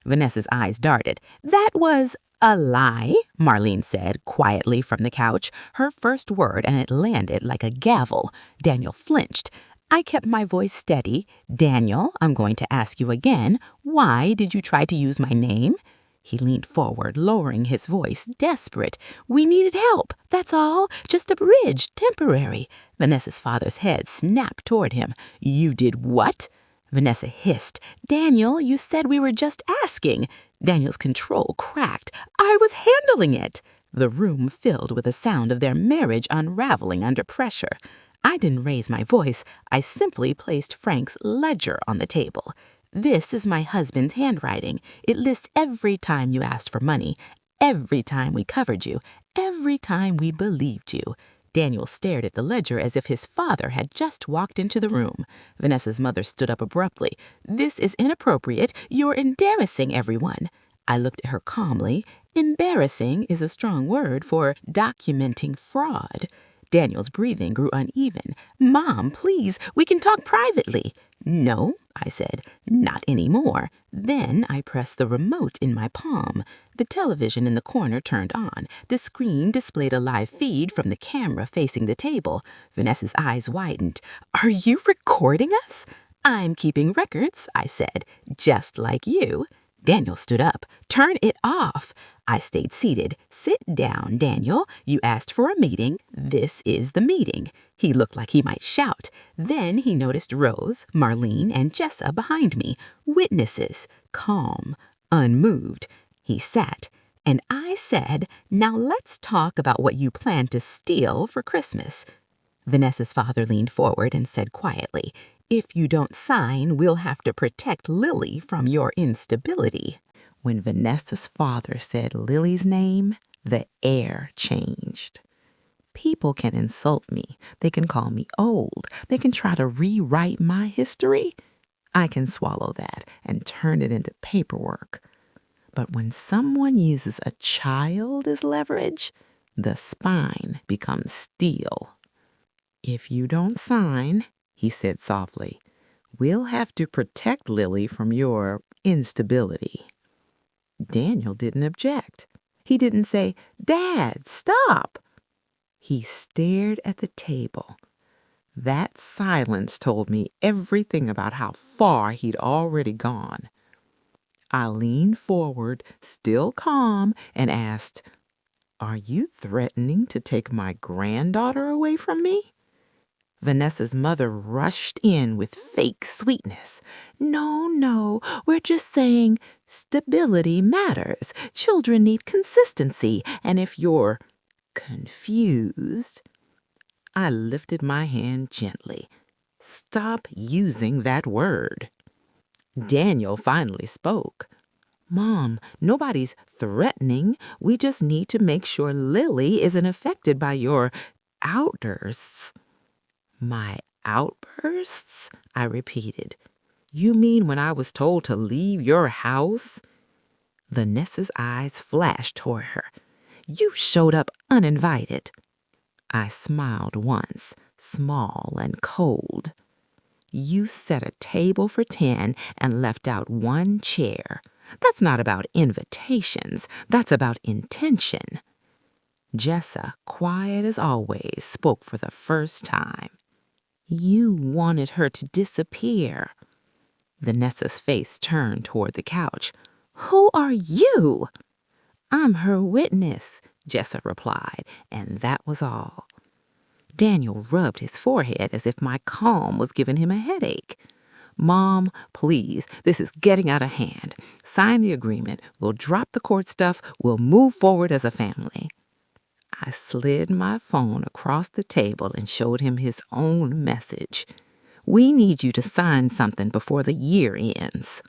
Vanessa's eyes darted. "That was a lie," Marlene said quietly from the couch, her first word, and it landed like a gavel. Daniel flinched. I kept my voice steady. "Daniel, I'm going to ask you again. Why did you try to use my name?" He leaned forward, lowering his voice, desperate. "We needed help, that's all. Just a bridge, temporary." Vanessa's father's head snapped toward him. "You did what?" Vanessa hissed. "Daniel, you said we were just asking." Daniel's control cracked. "I was handling it." The room filled with the sound of their marriage unraveling under pressure. I didn't raise my voice. I simply placed Frank's ledger on the table. This is my husband's handwriting. It lists every time you asked for money, every time we covered you, every time we believed you. Daniel stared at the ledger as if his father had just walked into the room. Vanessa's mother stood up abruptly. "This is inappropriate. You're embarrassing everyone." I looked at her calmly. Embarrassing is a strong word for documenting fraud. Daniel's breathing grew uneven. "Mom, please, we can talk privately." "No," I said, "not anymore." Then I pressed the remote in my palm. The television in the corner turned on. The screen displayed a live feed from the camera facing the table. Vanessa's eyes widened. "Are you recording us?" "I'm keeping records," I said, "just like you." Daniel stood up. "Turn it off." I stayed seated. "Sit down, Daniel. You asked for a meeting. This is the meeting." He looked like he might shout. Then he noticed Rose, Marlene, and Jessa behind me. Witnesses, calm, unmoved. He sat, and I said, "Now let's talk about what you plan to steal for Christmas." Vanessa's father leaned forward and said quietly, "If you don't sign, we'll have to protect Lily from your instability." When Vanessa's father said Lily's name, the air changed. People can insult me. They can call me old. They can try to rewrite my history. I can swallow that and turn it into paperwork. But when someone uses a child as leverage, the spine becomes steel. "If you don't sign," he said softly, "we'll have to protect Lily from your instability." Daniel didn't object. He didn't say, "Dad, stop." He stared at the table. That silence told me everything about how far he'd already gone. I leaned forward, still calm, and asked, "Are you threatening to take my granddaughter away from me?" Vanessa's mother rushed in with fake sweetness. No, we're just saying stability matters. Children need consistency, and if you're confused." I lifted my hand gently. "Stop using that word." Daniel finally spoke. "Mom, nobody's threatening. We just need to make sure Lily isn't affected by your outbursts." "My outbursts?" I repeated. "You mean when I was told to leave your house?" Vanessa's eyes flashed toward her. "You showed up uninvited." I smiled once, small and cold. "You set a table for 10 and left out one chair. That's not about invitations. That's about intention." Jessa, quiet as always, spoke for the first time. "You wanted her to disappear." Vanessa's face turned toward the couch. "Who are you?" "I'm her witness," Jessa replied, and that was all. Daniel rubbed his forehead as if my calm was giving him a headache. "Mom, please, this is getting out of hand. Sign the agreement. We'll drop the court stuff. We'll move forward as a family." I slid my phone across the table and showed him his own message. "We need you to sign something before the year ends."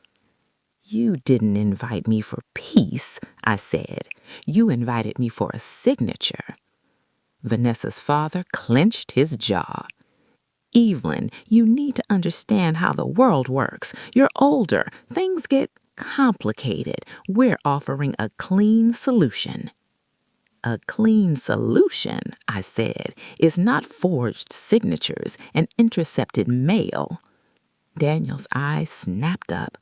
"You didn't invite me for peace," I said. "You invited me for a signature." Vanessa's father clenched his jaw. "Evelyn, you need to understand how the world works. You're older. Things get complicated. We're offering a clean solution." "A clean solution," I said, "is not forged signatures and intercepted mail." Daniel's eyes snapped up.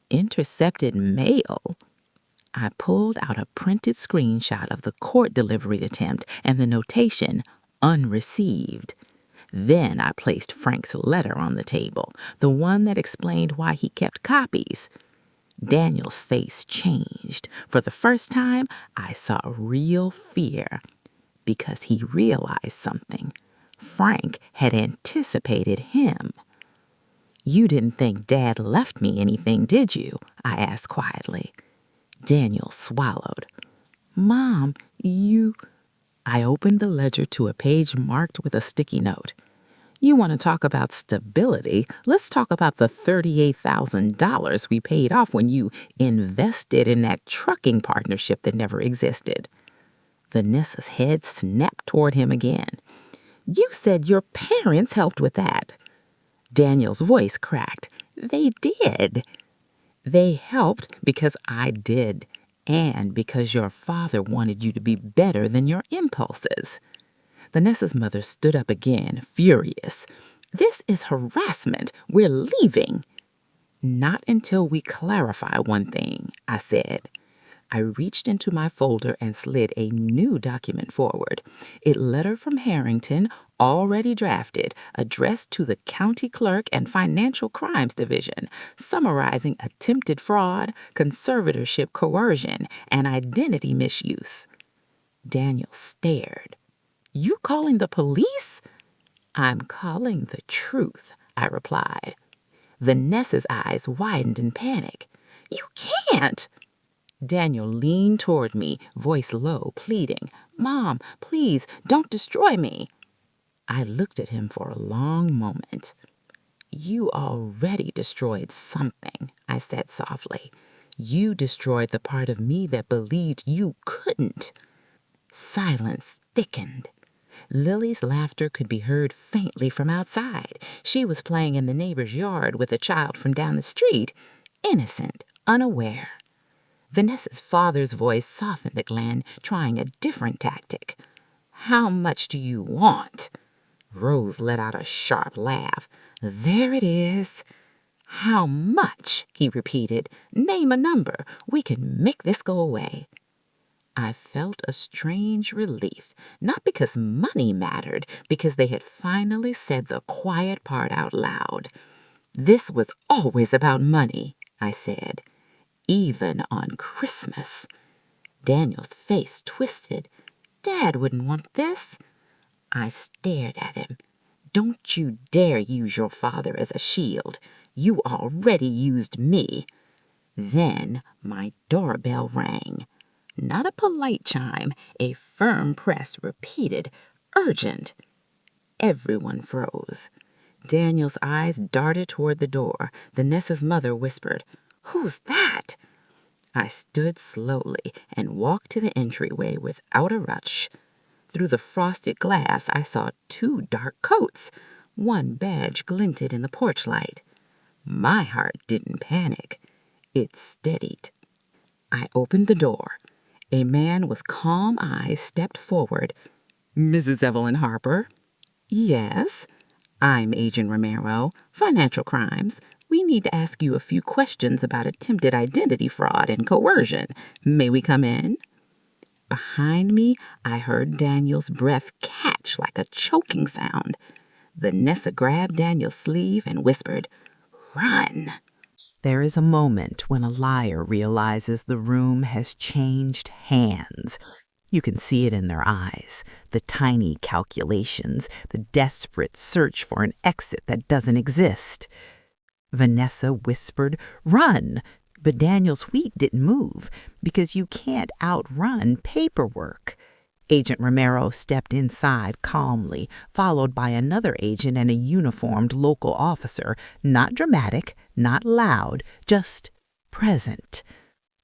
Intercepted mail? I pulled out a printed screenshot of the court delivery attempt and the notation, "unreceived." Then I placed Frank's letter on the table, the one that explained why he kept copies. Daniel's face changed. For the first time, I saw real fear because he realized something. Frank had anticipated him. "You didn't think Dad left me anything, did you?" I asked quietly. Daniel swallowed. Mom, I opened the ledger to a page marked with a sticky note. You want to talk about stability? Let's talk about the $38,000 we paid off when you invested in that trucking partnership that never existed. Vanessa's head snapped toward him again. You said your parents helped with that. Daniel's voice cracked. They did. They helped because I did, and because your father wanted you to be better than your impulses. Vanessa's mother stood up again, furious. This is harassment. We're leaving. Not until we clarify one thing, I said. I reached into my folder and slid a new document forward. A letter from Harrington, already drafted, addressed to the county clerk and financial crimes division, summarizing attempted fraud, conservatorship coercion, and identity misuse. Daniel stared. You calling the police? I'm calling the truth, I replied. Vanessa's eyes widened in panic. You can't! Daniel leaned toward me, voice low, pleading, Mom, please, don't destroy me. I looked at him for a long moment. You already destroyed something, I said softly. You destroyed the part of me that believed you couldn't. Silence thickened. Lily's laughter could be heard faintly from outside. She was playing in the neighbor's yard with a child from down the street, innocent, unaware. Vanessa's father's voice softened to Glenn, trying a different tactic. How much do you want? Rose let out a sharp laugh. There it is. How much? He repeated. Name a number. We can make this go away. I felt a strange relief, not because money mattered, because they had finally said the quiet part out loud. This was always about money, I said. Even on Christmas. Daniel's face twisted. Dad wouldn't want this. I stared at him. Don't you dare use your father as a shield. You already used me. Then my doorbell rang. Not a polite chime, a firm press repeated, urgent. Everyone froze. Daniel's eyes darted toward the door. Vanessa's mother whispered, Who's that? I stood slowly and walked to the entryway without a rush. Through the frosted glass, I saw two dark coats. One badge glinted in the porch light. My heart didn't panic. It steadied. I opened the door. A man with calm eyes stepped forward. Mrs. Evelyn Harper? Yes. I'm Agent Romero, Financial Crimes. We need to ask you a few questions about attempted identity fraud and coercion. May we come in? Behind me, I heard Daniel's breath catch like a choking sound. Vanessa grabbed Daniel's sleeve and whispered, Run. There is a moment when a liar realizes the room has changed hands. You can see it in their eyes, the tiny calculations, the desperate search for an exit that doesn't exist. Vanessa whispered, Run! But Daniel's feet didn't move because you can't outrun paperwork. Agent Romero stepped inside calmly, followed by another agent and a uniformed local officer, not dramatic, not loud, just present.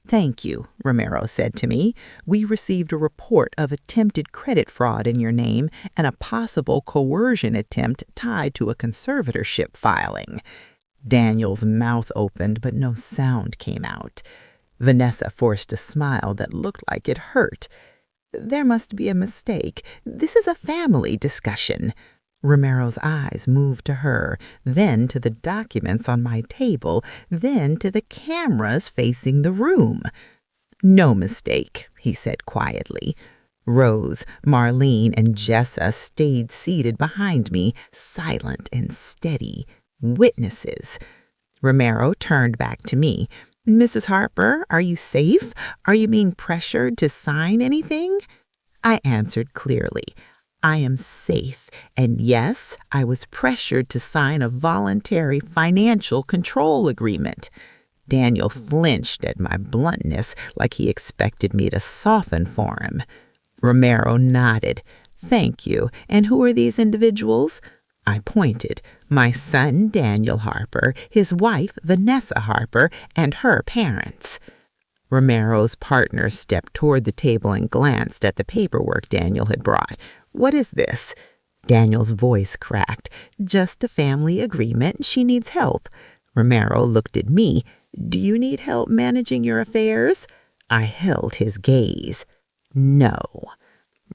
Thank you, Romero said to me. We received a report of attempted credit fraud in your name and a possible coercion attempt tied to a conservatorship filing. Daniel's mouth opened, but no sound came out. Vanessa forced a smile that looked like it hurt. There must be a mistake. This is a family discussion. Romero's eyes moved to her, then to the documents on my table, then to the cameras facing the room. No mistake, he said quietly. Rose, Marlene, and Jessa stayed seated behind me, silent and steady, witnesses. Romero turned back to me. Mrs. Harper, are you safe? Are you being pressured to sign anything? I answered clearly. I am safe, and yes, I was pressured to sign a voluntary financial control agreement. Daniel flinched at my bluntness like he expected me to soften for him. Romero nodded. "Thank you. And who are these individuals?" I pointed. "My son, Daniel Harper, his wife, Vanessa Harper, and her parents." Romero's partner stepped toward the table and glanced at the paperwork Daniel had brought. "What is this?" Daniel's voice cracked. "Just a family agreement. She needs help." Romero looked at me. "Do you need help managing your affairs?" I held his gaze. "No."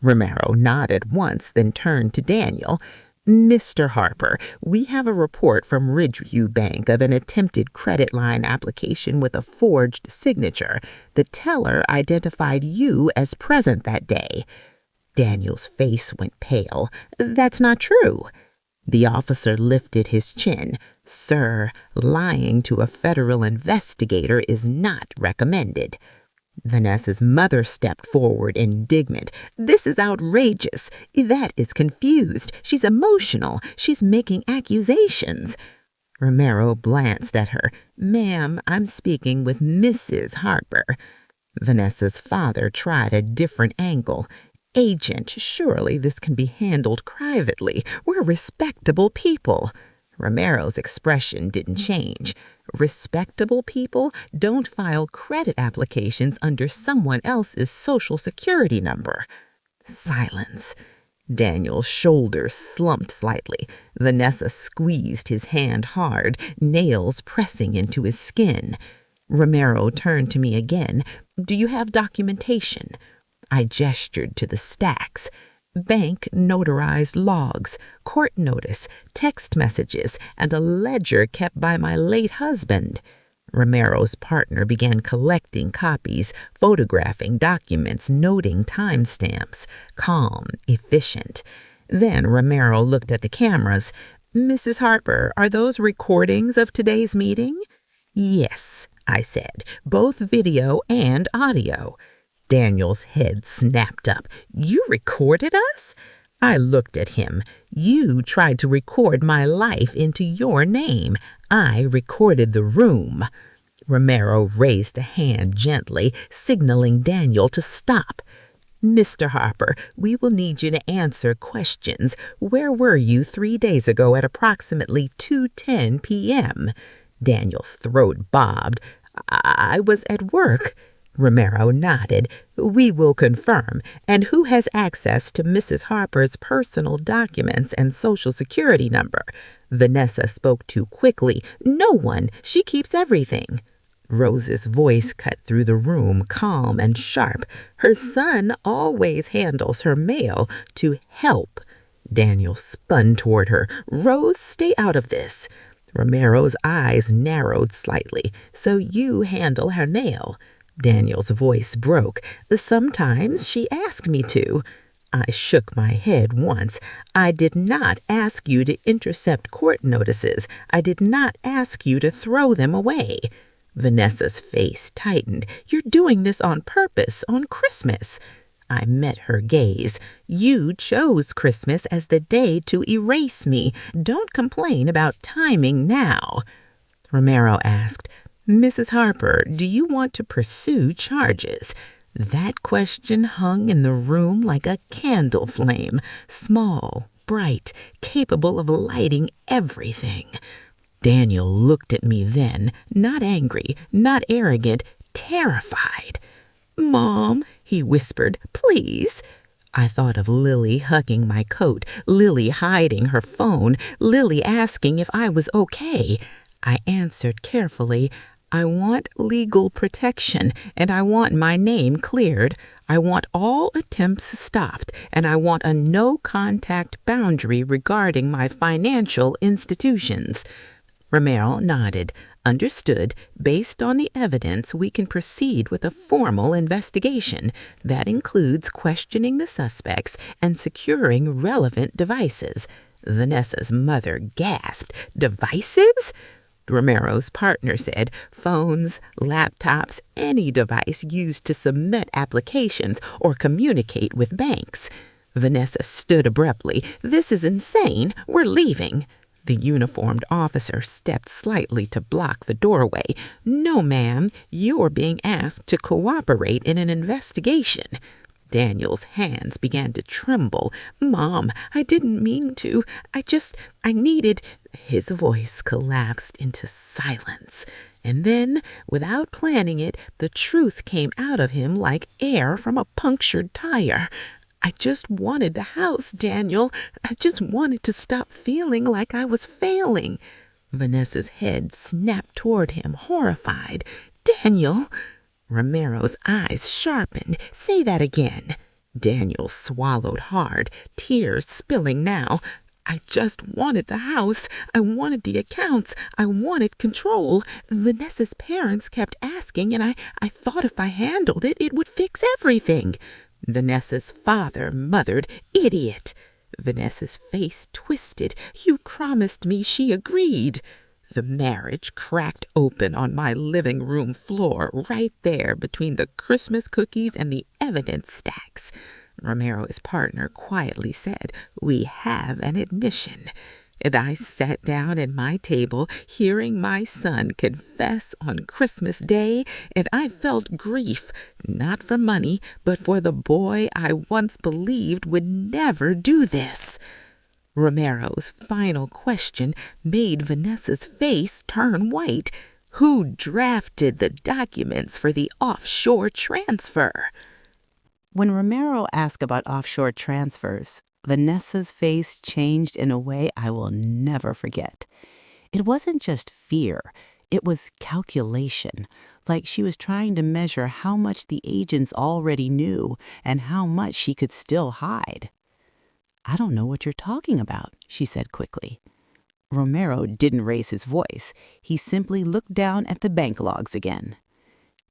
Romero nodded once, then turned to Daniel. "Mr. Harper, we have a report from Ridgeview Bank of an attempted credit line application with a forged signature. The teller identified you as present that day." Daniel's face went pale. "That's not true." The officer lifted his chin. "Sir, lying to a federal investigator is not recommended." Vanessa's mother stepped forward, indignant. "This is outrageous. Yvette is confused. She's emotional. She's making accusations." Romero glanced at her. "Ma'am, I'm speaking with Mrs. Harper." Vanessa's father tried a different angle. "Agent, surely this can be handled privately. We're respectable people." Romero's expression didn't change. "Respectable people don't file credit applications under someone else's social security number." Silence. Daniel's shoulders slumped slightly. Vanessa squeezed his hand hard, nails pressing into his skin. Romero turned to me again. "Do you have documentation?" I gestured to the stacks. "Bank notarized logs, court notice, text messages, and a ledger kept by my late husband." Romero's partner began collecting copies, photographing documents, noting timestamps. Calm, efficient. Then Romero looked at the cameras. "Mrs. Harper, are those recordings of today's meeting?" "Yes," I said, "both video and audio." Daniel's head snapped up. "You recorded us?" I looked at him. "You tried to record my life into your name. I recorded the room." Romero raised a hand gently, signaling Daniel to stop. "Mr. Harper, we will need you to answer questions. Where were you 3 days ago at approximately 2:10 p.m.? Daniel's throat bobbed. "I was at work." Romero nodded. "We will confirm. And who has access to Mrs. Harper's personal documents and social security number?" Vanessa spoke too quickly. "No one. She keeps everything." Rose's voice cut through the room, calm and sharp. "Her son always handles her mail to help." Daniel spun toward her. "Rose, stay out of this." Romero's eyes narrowed slightly. "So you handle her mail?" Daniel's voice broke. "Sometimes she asked me to." I shook my head once. "I did not ask you to intercept court notices. I did not ask you to throw them away." Vanessa's face tightened. "You're doing this on purpose, on Christmas." I met her gaze. "You chose Christmas as the day to erase me. Don't complain about timing now." Romero asked, "Mrs. Harper, do you want to pursue charges?" That question hung in the room like a candle flame, small, bright, capable of lighting everything. Daniel looked at me then, not angry, not arrogant, terrified. "Mom," he whispered, "please." I thought of Lily hugging my coat, Lily hiding her phone, Lily asking if I was okay. I answered carefully, "I want legal protection, and I want my name cleared. I want all attempts stopped, and I want a no-contact boundary regarding my financial institutions." Romero nodded. "Understood. Based on the evidence, we can proceed with a formal investigation. That includes questioning the suspects and securing relevant devices." Vanessa's mother gasped. "Devices?" Romero's partner said, "Phones, laptops, any device used to submit applications or communicate with banks." Vanessa stood abruptly. "This is insane. We're leaving." The uniformed officer stepped slightly to block the doorway. "No, ma'am, you're being asked to cooperate in an investigation." Daniel's hands began to tremble. "Mom, I didn't mean to. I needed—" His voice collapsed into silence. And then, without planning it, the truth came out of him like air from a punctured tire. "I just wanted the house, Daniel. I just wanted to stop feeling like I was failing." Vanessa's head snapped toward him, horrified. "Daniel!" Romero's eyes sharpened. "Say that again." Daniel swallowed hard, tears spilling now. "I just wanted the house. I wanted the accounts. I wanted control. Vanessa's parents kept asking, and I thought if I handled it, it would fix everything." Vanessa's father muttered, "Idiot." Vanessa's face twisted. "You promised me she agreed." The marriage cracked open on my living room floor, right there between the Christmas cookies and the evidence stacks. Romero's partner quietly said, "We have an admission." And I sat down at my table, hearing my son confess on Christmas Day, and I felt grief, not for money, but for the boy I once believed would never do this. Romero's final question made Vanessa's face turn white. Who drafted the documents for the offshore transfer? When Romero asked about offshore transfers, Vanessa's face changed in a way I will never forget. It wasn't just fear, it was calculation, like she was trying to measure how much the agents already knew and how much she could still hide. "I don't know what you're talking about," she said quickly. Romero didn't raise his voice. He simply looked down at the bank logs again.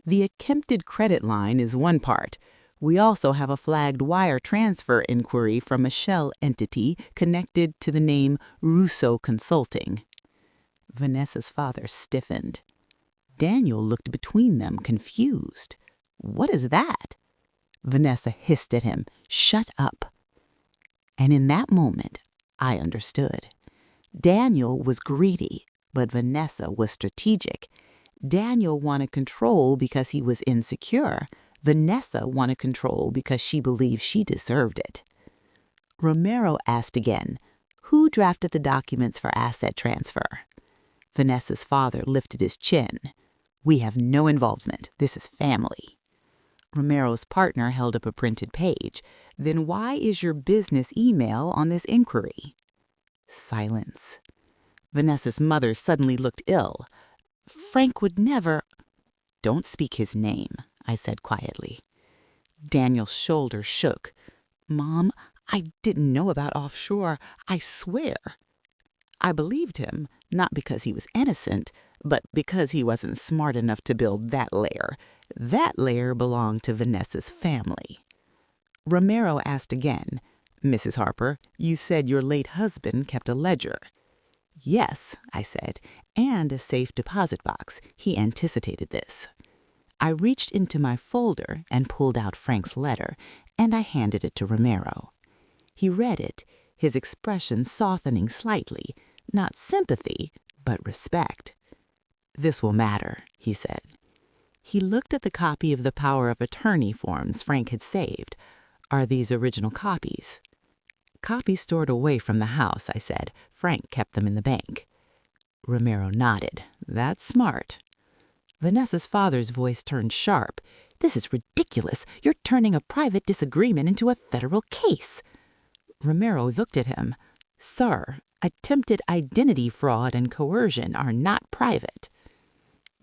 "The attempted credit line is one part. We also have a flagged wire transfer inquiry from a shell entity connected to the name Russo Consulting." Vanessa's father stiffened. Daniel looked between them, confused. "What is that?" Vanessa hissed at him, "Shut up." And in that moment, I understood. Daniel was greedy, but Vanessa was strategic. Daniel wanted control because he was insecure. Vanessa wanted control because she believed she deserved it. Romero asked again, "Who drafted the documents for asset transfer?" Vanessa's father lifted his chin. "We have no involvement. This is family." Romero's partner held up a printed page. "Then why is your business email on this inquiry?" Silence. Vanessa's mother suddenly looked ill. "Frank would never—" "Don't speak his name," I said quietly. Daniel's shoulders shook. "Mom, I didn't know about offshore. I swear." I believed him, not because he was innocent, but because he wasn't smart enough to build that lair. That lair belonged to Vanessa's family. Romero asked again, "Mrs. Harper, you said your late husband kept a ledger." "Yes," I said, "and a safe deposit box. He anticipated this." I reached into my folder and pulled out Frank's letter, and I handed it to Romero. He read it, his expression softening slightly, not sympathy, but respect. "This will matter," he said. He looked at the copy of the power of attorney forms Frank had saved. "Are these original copies?" "Copies stored away from the house," I said. "Frank kept them in the bank." Romero nodded. "That's smart." Vanessa's father's voice turned sharp. "This is ridiculous. You're turning a private disagreement into a federal case." Romero looked at him. "Sir, attempted identity fraud and coercion are not private."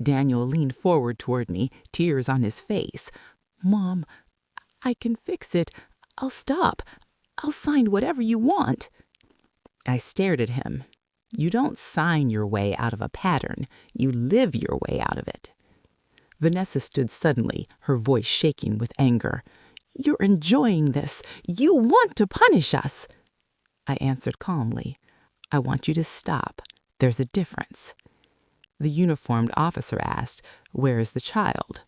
Daniel leaned forward toward me, tears on his face. "Mom, I can fix it. I'll stop. I'll sign whatever you want." I stared at him. You don't sign your way out of a pattern. You live your way out of it. Vanessa stood suddenly, her voice shaking with anger. "You're enjoying this. You want to punish us." I answered calmly. "I want you to stop. There's a difference." The uniformed officer asked, "Where is the child?"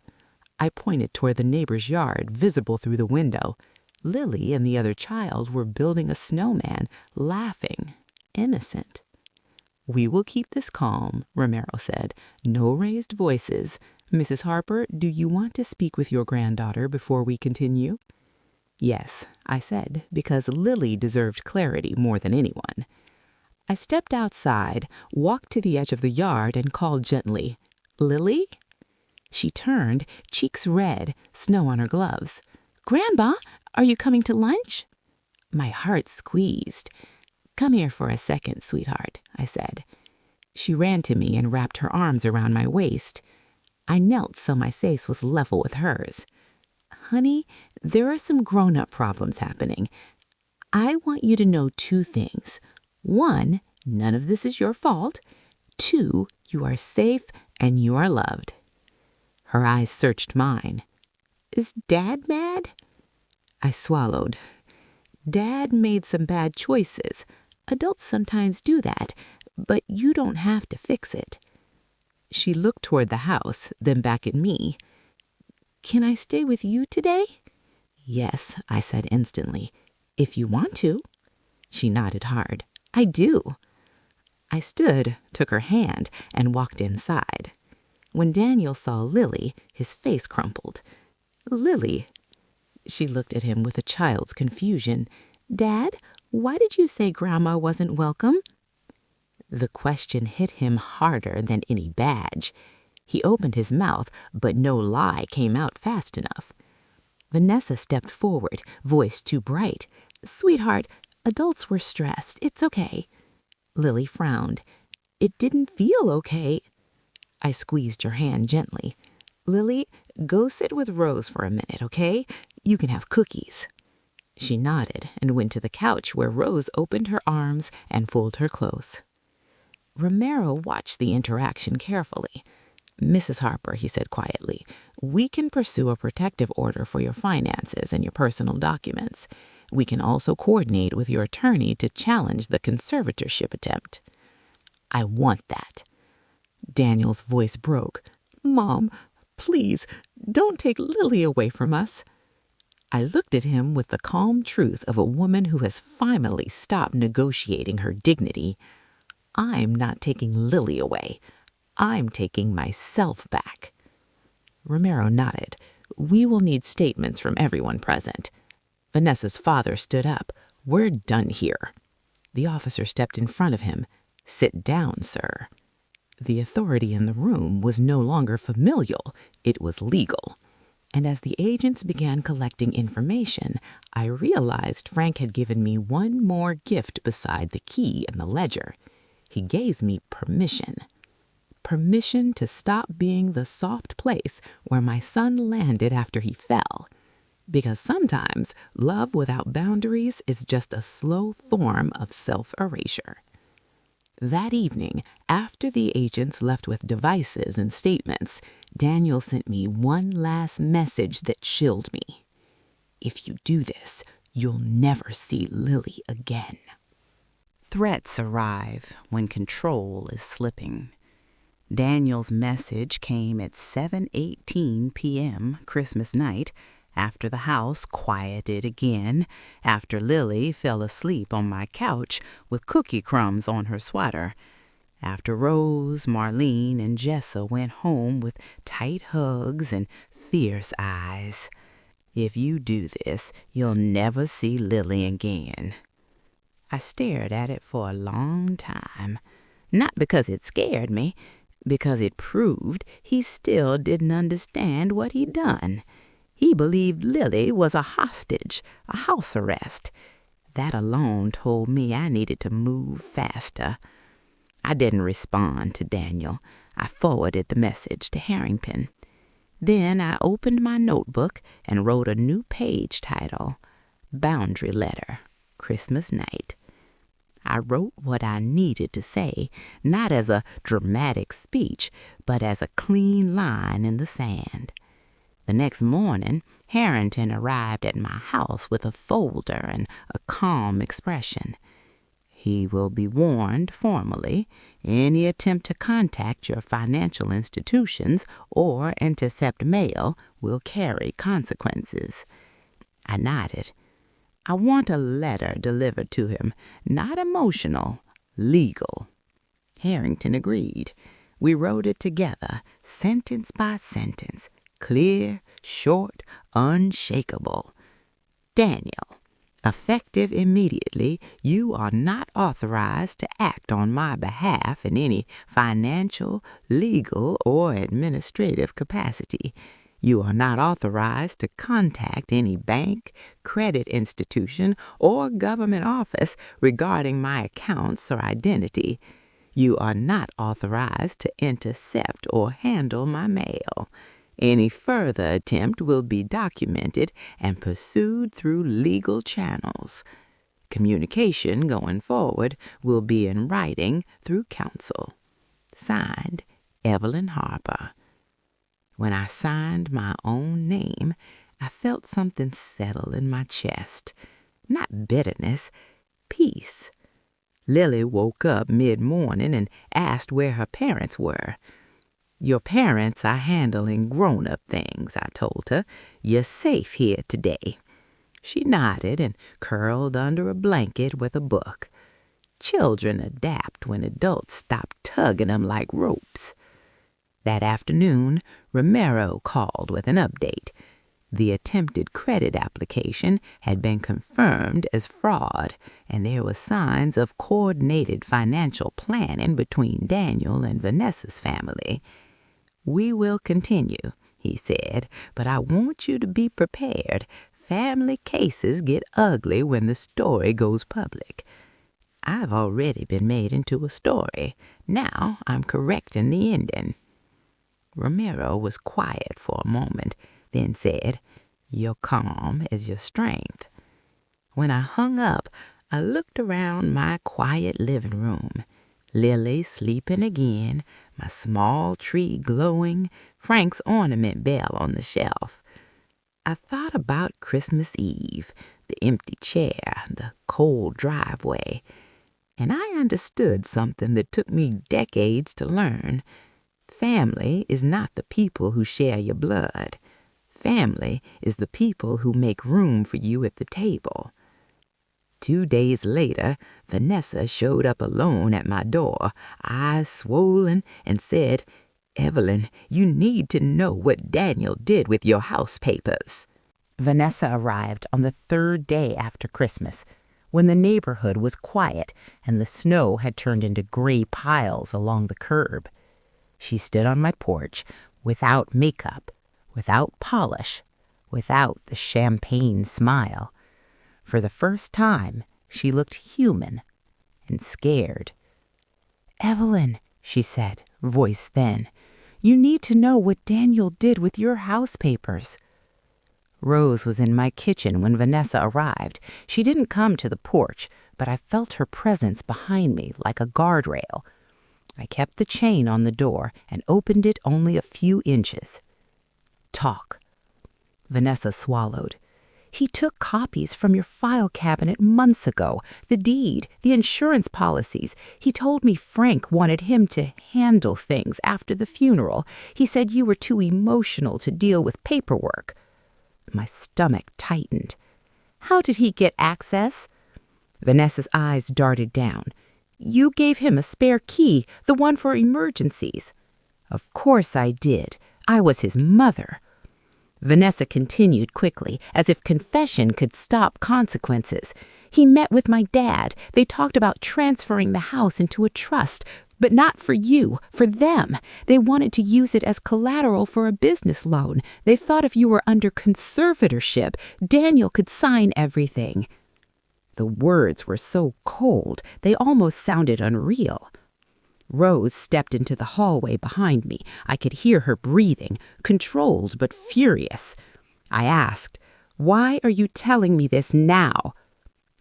I pointed toward the neighbor's yard, visible through the window. Lily and the other child were building a snowman, laughing, innocent. "We will keep this calm," Romero said. "No raised voices. Mrs. Harper, do you want to speak with your granddaughter before we continue?" "Yes," I said, because Lily deserved clarity more than anyone. I stepped outside, walked to the edge of the yard, and called gently, "Lily?" She turned, cheeks red, snow on her gloves. "Grandma, are you coming to lunch?" My heart squeezed. "Come here for a second, sweetheart," I said. She ran to me and wrapped her arms around my waist. I knelt so my face was level with hers. "Honey, there are some grown-up problems happening. I want you to know 2 things. 1, none of this is your fault. 2, you are safe and you are loved." Her eyes searched mine. "Is Dad mad?" I swallowed. "Dad made some bad choices. Adults sometimes do that, but you don't have to fix it." She looked toward the house, then back at me. "Can I stay with you today?" "Yes," I said instantly. "If you want to." She nodded hard. "I do." I stood, took her hand, and walked inside. When Daniel saw Lily, his face crumpled. "Lily." She looked at him with a child's confusion. "Dad, why did you say Grandma wasn't welcome?" The question hit him harder than any badge. He opened his mouth, but no lie came out fast enough. Vanessa stepped forward, voice too bright. "Sweetheart, adults were stressed. It's okay." Lily frowned. "It didn't feel okay." I squeezed her hand gently. "Lily, go sit with Rose for a minute, okay? You can have cookies." She nodded and went to the couch where Rose opened her arms and pulled her close. Romero watched the interaction carefully. "Mrs. Harper," he said quietly, "we can pursue a protective order for your finances and your personal documents. We can also coordinate with your attorney to challenge the conservatorship attempt." "I want that." Daniel's voice broke. "Mom, please, don't take Lily away from us." I looked at him with the calm truth of a woman who has finally stopped negotiating her dignity. "I'm not taking Lily away. I'm taking myself back." Romero nodded. "We will need statements from everyone present." Vanessa's father stood up. "We're done here." The officer stepped in front of him. "Sit down, sir." The authority in the room was no longer familial. It was legal. And as the agents began collecting information, I realized Frank had given me one more gift beside the key and the ledger. He gave me permission. Permission to stop being the soft place where my son landed after he fell. Because sometimes love without boundaries is just a slow form of self-erasure. That evening, after the agents left with devices and statements, Daniel sent me one last message that chilled me. "If you do this, you'll never see Lily again." Threats arrive when control is slipping. Daniel's message came at 7:18 p.m. Christmas night, after the house quieted again, after Lily fell asleep on my couch with cookie crumbs on her sweater, after Rose, Marlene, and Jessa went home with tight hugs and fierce eyes. "If you do this, you'll never see Lily again." I stared at it for a long time, not because it scared me, because it proved he still didn't understand what he'd done. He believed Lily was a hostage, a house arrest. That alone told me I needed to move faster. I didn't respond to Daniel. I forwarded the message to Harrington. Then I opened my notebook and wrote a new page title, "Boundary Letter, Christmas Night." I wrote what I needed to say, not as a dramatic speech, but as a clean line in the sand. The next morning, Harrington arrived at my house with a folder and a calm expression. "He will be warned formally. Any attempt to contact your financial institutions or intercept mail will carry consequences." I nodded. "I want a letter delivered to him, not emotional, legal." Harrington agreed. We wrote it together, sentence by sentence, clear, short, unshakable. Daniel, effective immediately, you are not authorized to act on my behalf in any financial, legal, or administrative capacity. You are not authorized to contact any bank, credit institution, or government office regarding my accounts or identity. You are not authorized to intercept or handle my mail. Any further attempt will be documented and pursued through legal channels. Communication going forward will be in writing through counsel. Signed, Evelyn Harper. When I signed my own name, I felt something settle in my chest. Not bitterness, peace. Lily woke up mid-morning and asked where her parents were. Your parents are handling grown-up things, I told her. You're safe here today. She nodded and curled under a blanket with a book. Children adapt when adults stop tugging them like ropes. That afternoon, Romero called with an update. The attempted credit application had been confirmed as fraud, and there were signs of coordinated financial planning between Daniel and Vanessa's family. We will continue, he said, but I want you to be prepared. Family cases get ugly when the story goes public. I've already been made into a story. Now I'm correcting the ending. Romero was quiet for a moment, then said, Your calm is your strength. When I hung up, I looked around my quiet living room. Lily sleeping again, my small tree glowing, Frank's ornament bell on the shelf. I thought about Christmas Eve, the empty chair, the cold driveway, and I understood something that took me decades to learn. Family is not the people who share your blood. Family is the people who make room for you at the table. 2 days later, Vanessa showed up alone at my door, eyes swollen, and said, Evelyn, you need to know what Daniel did with your house papers. Vanessa arrived on the 3rd day after Christmas, when the neighborhood was quiet and the snow had turned into gray piles along the curb. She stood on my porch without makeup, without polish, without the champagne smile. For the first time, she looked human and scared. Evelyn, she said, voice thin, you need to know what Daniel did with your house papers. Rose was in my kitchen when Vanessa arrived. She didn't come to the porch, but I felt her presence behind me like a guardrail. I kept the chain on the door and opened it only a few inches. Talk. Vanessa swallowed. He took copies from your file cabinet months ago. The deed, the insurance policies. He told me Frank wanted him to handle things after the funeral. He said you were too emotional to deal with paperwork. My stomach tightened. How did he get access? Vanessa's eyes darted down. You gave him a spare key, the one for emergencies. Of course I did. I was his mother. Vanessa continued quickly, as if confession could stop consequences. He met with my dad. They talked about transferring the house into a trust, but not for you, for them. They wanted to use it as collateral for a business loan. They thought if you were under conservatorship, Daniel could sign everything. The words were so cold, they almost sounded unreal. Rose stepped into the hallway behind me. I could hear her breathing, controlled but furious. I asked, Why are you telling me this now?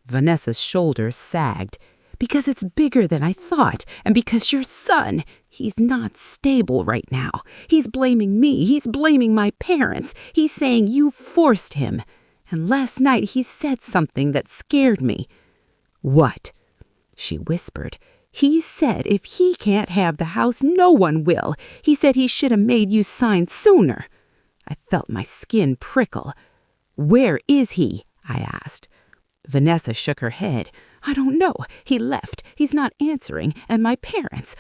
Vanessa's shoulders sagged. Because it's bigger than I thought, and because your son, he's not stable right now. He's blaming me. He's blaming my parents. He's saying you forced him. And last night he said something that scared me. What? She whispered. He said if he can't have the house, no one will. He said he should have made you sign sooner. I felt my skin prickle. Where is he? I asked. Vanessa shook her head. I don't know. He left. He's not answering. And my parents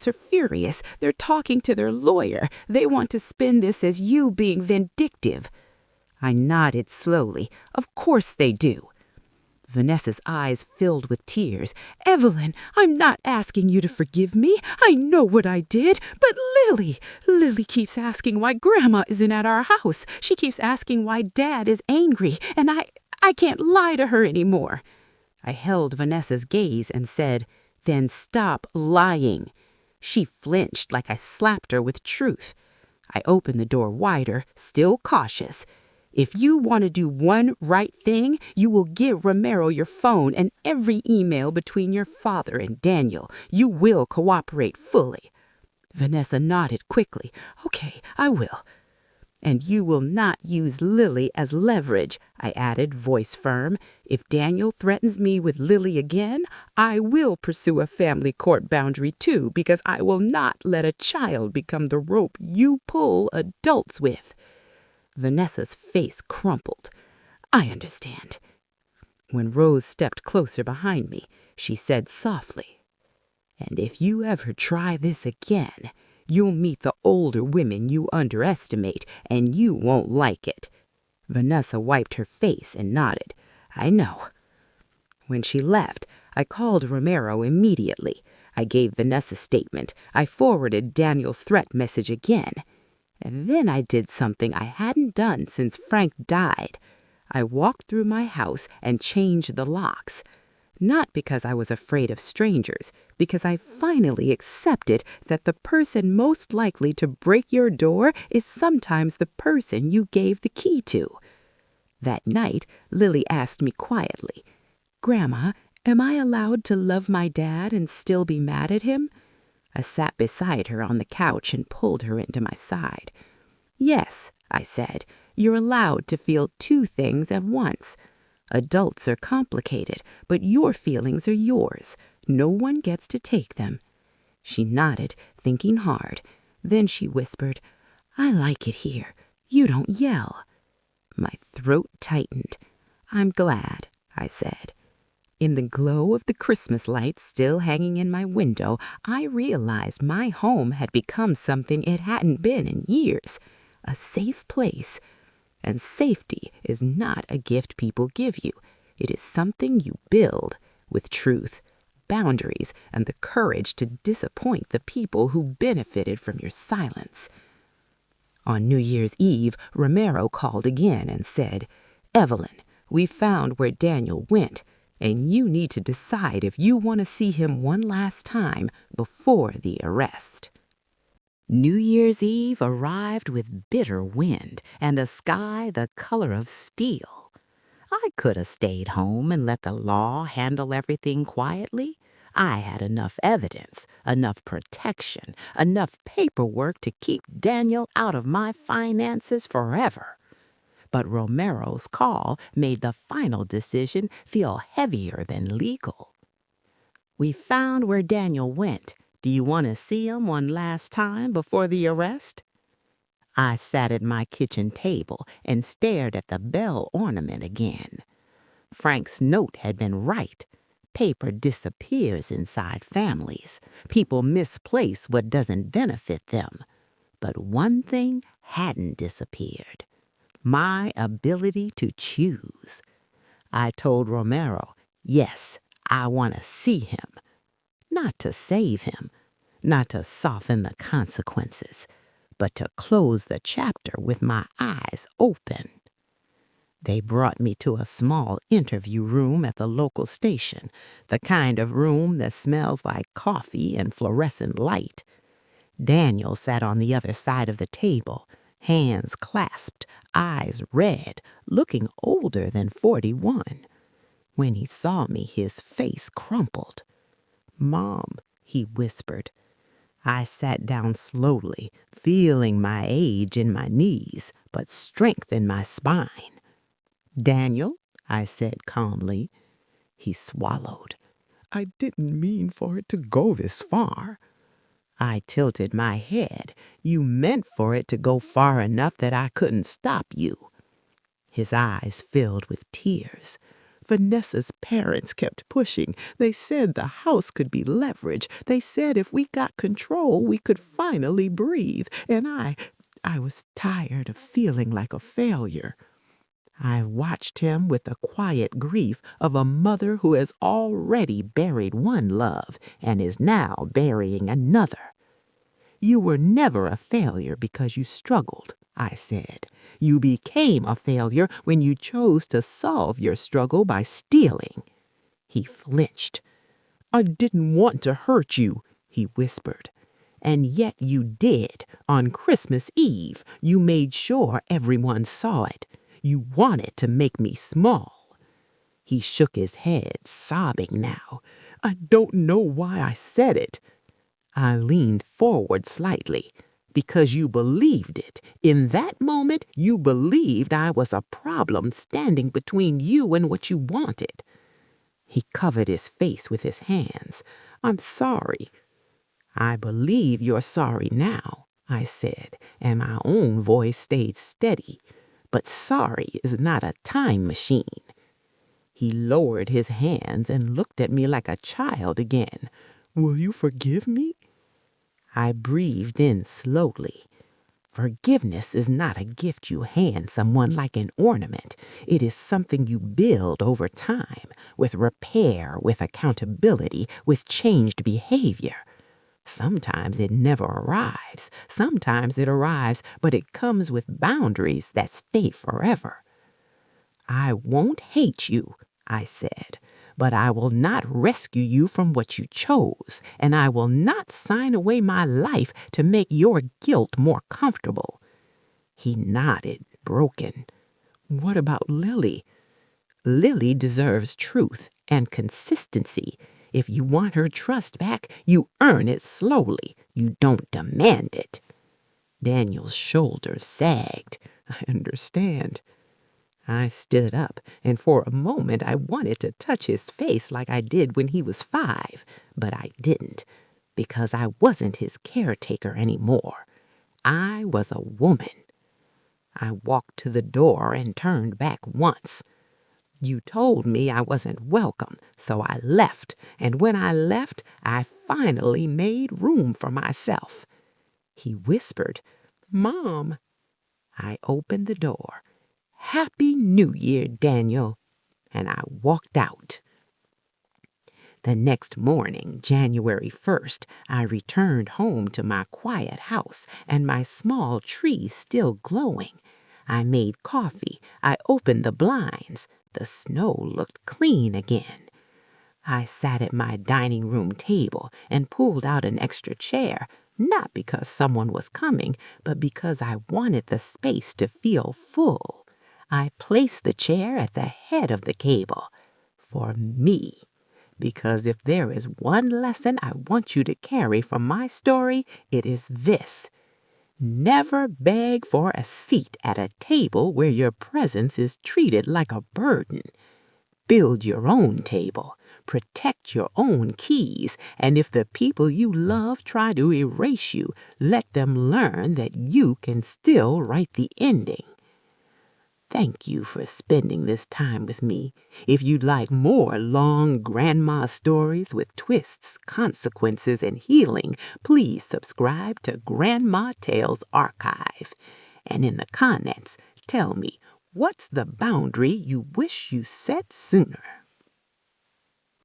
are furious. They're talking to their lawyer. They want to spin this as you being vindictive." I nodded slowly. "Of course they do." Vanessa's eyes filled with tears. "Evelyn, I'm not asking you to forgive me. I know what I did. But Lily keeps asking why Grandma isn't at our house. She keeps asking why Dad is angry, and I can't lie to her anymore." I held Vanessa's gaze and said, "Then stop lying." She flinched like I slapped her with truth. I opened the door wider, still cautious. "If you want to do one right thing, you will give Romero your phone and every email between your father and Daniel. You will cooperate fully." Vanessa nodded quickly. "Okay, I will." "And you will not use Lily as leverage," I added, voice firm. "If Daniel threatens me with Lily again, I will pursue a family court boundary too, because I will not let a child become the rope you pull adults with." Vanessa's face crumpled. "I understand." When Rose stepped closer behind me, she said softly, "And if you ever try this again, you'll meet the older women you underestimate, and you won't like it." Vanessa wiped her face and nodded. "I know." When she left, I called Romero immediately. I gave Vanessa's statement. I forwarded Daniel's threat message again. And then I did something I hadn't done since Frank died. I walked through my house and changed the locks. Not because I was afraid of strangers, because I finally accepted that the person most likely to break your door is sometimes the person you gave the key to. That night, Lily asked me quietly, "Grandma, am I allowed to love my dad and still be mad at him?" I sat beside her on the couch and pulled her into my side. "Yes," I said, "you're allowed to feel two things at once. Adults are complicated, but your feelings are yours. No one gets to take them." She nodded, thinking hard. Then she whispered, "I like it here. You don't yell." My throat tightened. "I'm glad," I said. In the glow of the Christmas lights still hanging in my window, I realized my home had become something it hadn't been in years. A safe place. And safety is not a gift people give you. It is something you build with truth, boundaries, and the courage to disappoint the people who benefited from your silence. On New Year's Eve, Romero called again and said, "Evelyn, we found where Daniel went, and you need to decide if you want to see him one last time before the arrest." New Year's Eve arrived with bitter wind and a sky the color of steel. I could have stayed home and let the law handle everything quietly. I had enough evidence, enough protection, enough paperwork to keep Daniel out of my finances forever. But Romero's call made the final decision feel heavier than legal. "We found where Daniel went. Do you want to see him one last time before the arrest?" I sat at my kitchen table and stared at the bell ornament again. Frank's note had been right. Paper disappears inside families. People misplace what doesn't benefit them. But one thing hadn't disappeared: my ability to choose. I told Romero, yes, I want to see him. Not to save him, not to soften the consequences, but to close the chapter with my eyes open. They brought me to a small interview room at the local station, the kind of room that smells like coffee and fluorescent light. Daniel sat on the other side of the table, hands clasped, eyes red, looking older than 41. When he saw me, his face crumpled. "Mom," he whispered. I sat down slowly, feeling my age in my knees, but strength in my spine. "Daniel," I said calmly. He swallowed. "I didn't mean for it to go this far." I tilted my head. "You meant for it to go far enough that I couldn't stop you." His eyes filled with tears. Vanessa's parents kept pushing. They said the house could be leveraged. They said if we got control, we could finally breathe. And I was tired of feeling like a failure. I watched him with the quiet grief of a mother who has already buried one love and is now burying another. You were never a failure because you struggled, I said. You became a failure when you chose to solve your struggle by stealing. He flinched. I didn't want to hurt you, he whispered. And yet you did. On Christmas Eve, you made sure everyone saw it. You wanted to make me small. He shook his head, sobbing now. I don't know why I said it. I leaned forward slightly. Because you believed it. In that moment, you believed I was a problem standing between you and what you wanted. He covered his face with his hands. I'm sorry. I believe you're sorry now, I said, and my own voice stayed steady. But sorry is not a time machine. He lowered his hands and looked at me like a child again. Will you forgive me? I breathed in slowly. Forgiveness is not a gift you hand someone like an ornament. It is something you build over time, with repair, with accountability, with changed behavior. Sometimes it never arrives. Sometimes it arrives, but it comes with boundaries that stay forever. I won't hate you, I said, but I will not rescue you from what you chose, and I will not sign away my life to make your guilt more comfortable. He nodded, broken. What about Lily? Lily deserves truth and consistency. If you want her trust back, you earn it slowly. You don't demand it. Daniel's shoulders sagged. I understand. I stood up, and for a moment I wanted to touch his face like I did when he was 5, but I didn't, because I wasn't his caretaker anymore. I was a woman. I walked to the door and turned back once. You told me I wasn't welcome, so I left, and when I left, I finally made room for myself. He whispered, Mom. I opened the door. Happy New Year, Daniel, and I walked out. The next morning, January 1st, I returned home to my quiet house and my small tree still glowing. I made coffee. I opened the blinds. The snow looked clean again. I sat at my dining room table and pulled out an extra chair, not because someone was coming, but because I wanted the space to feel full. I placed the chair at the head of the table for me, because if there is one lesson I want you to carry from my story, it is this. Never beg for a seat at a table where your presence is treated like a burden. Build your own table. Protect your own keys. And if the people you love try to erase you, let them learn that you can still write the ending. Thank you for spending this time with me. If you'd like more long grandma stories with twists, consequences, and healing, please subscribe to Grandma Tales Archive. And in the comments, tell me, what's the boundary you wish you set sooner?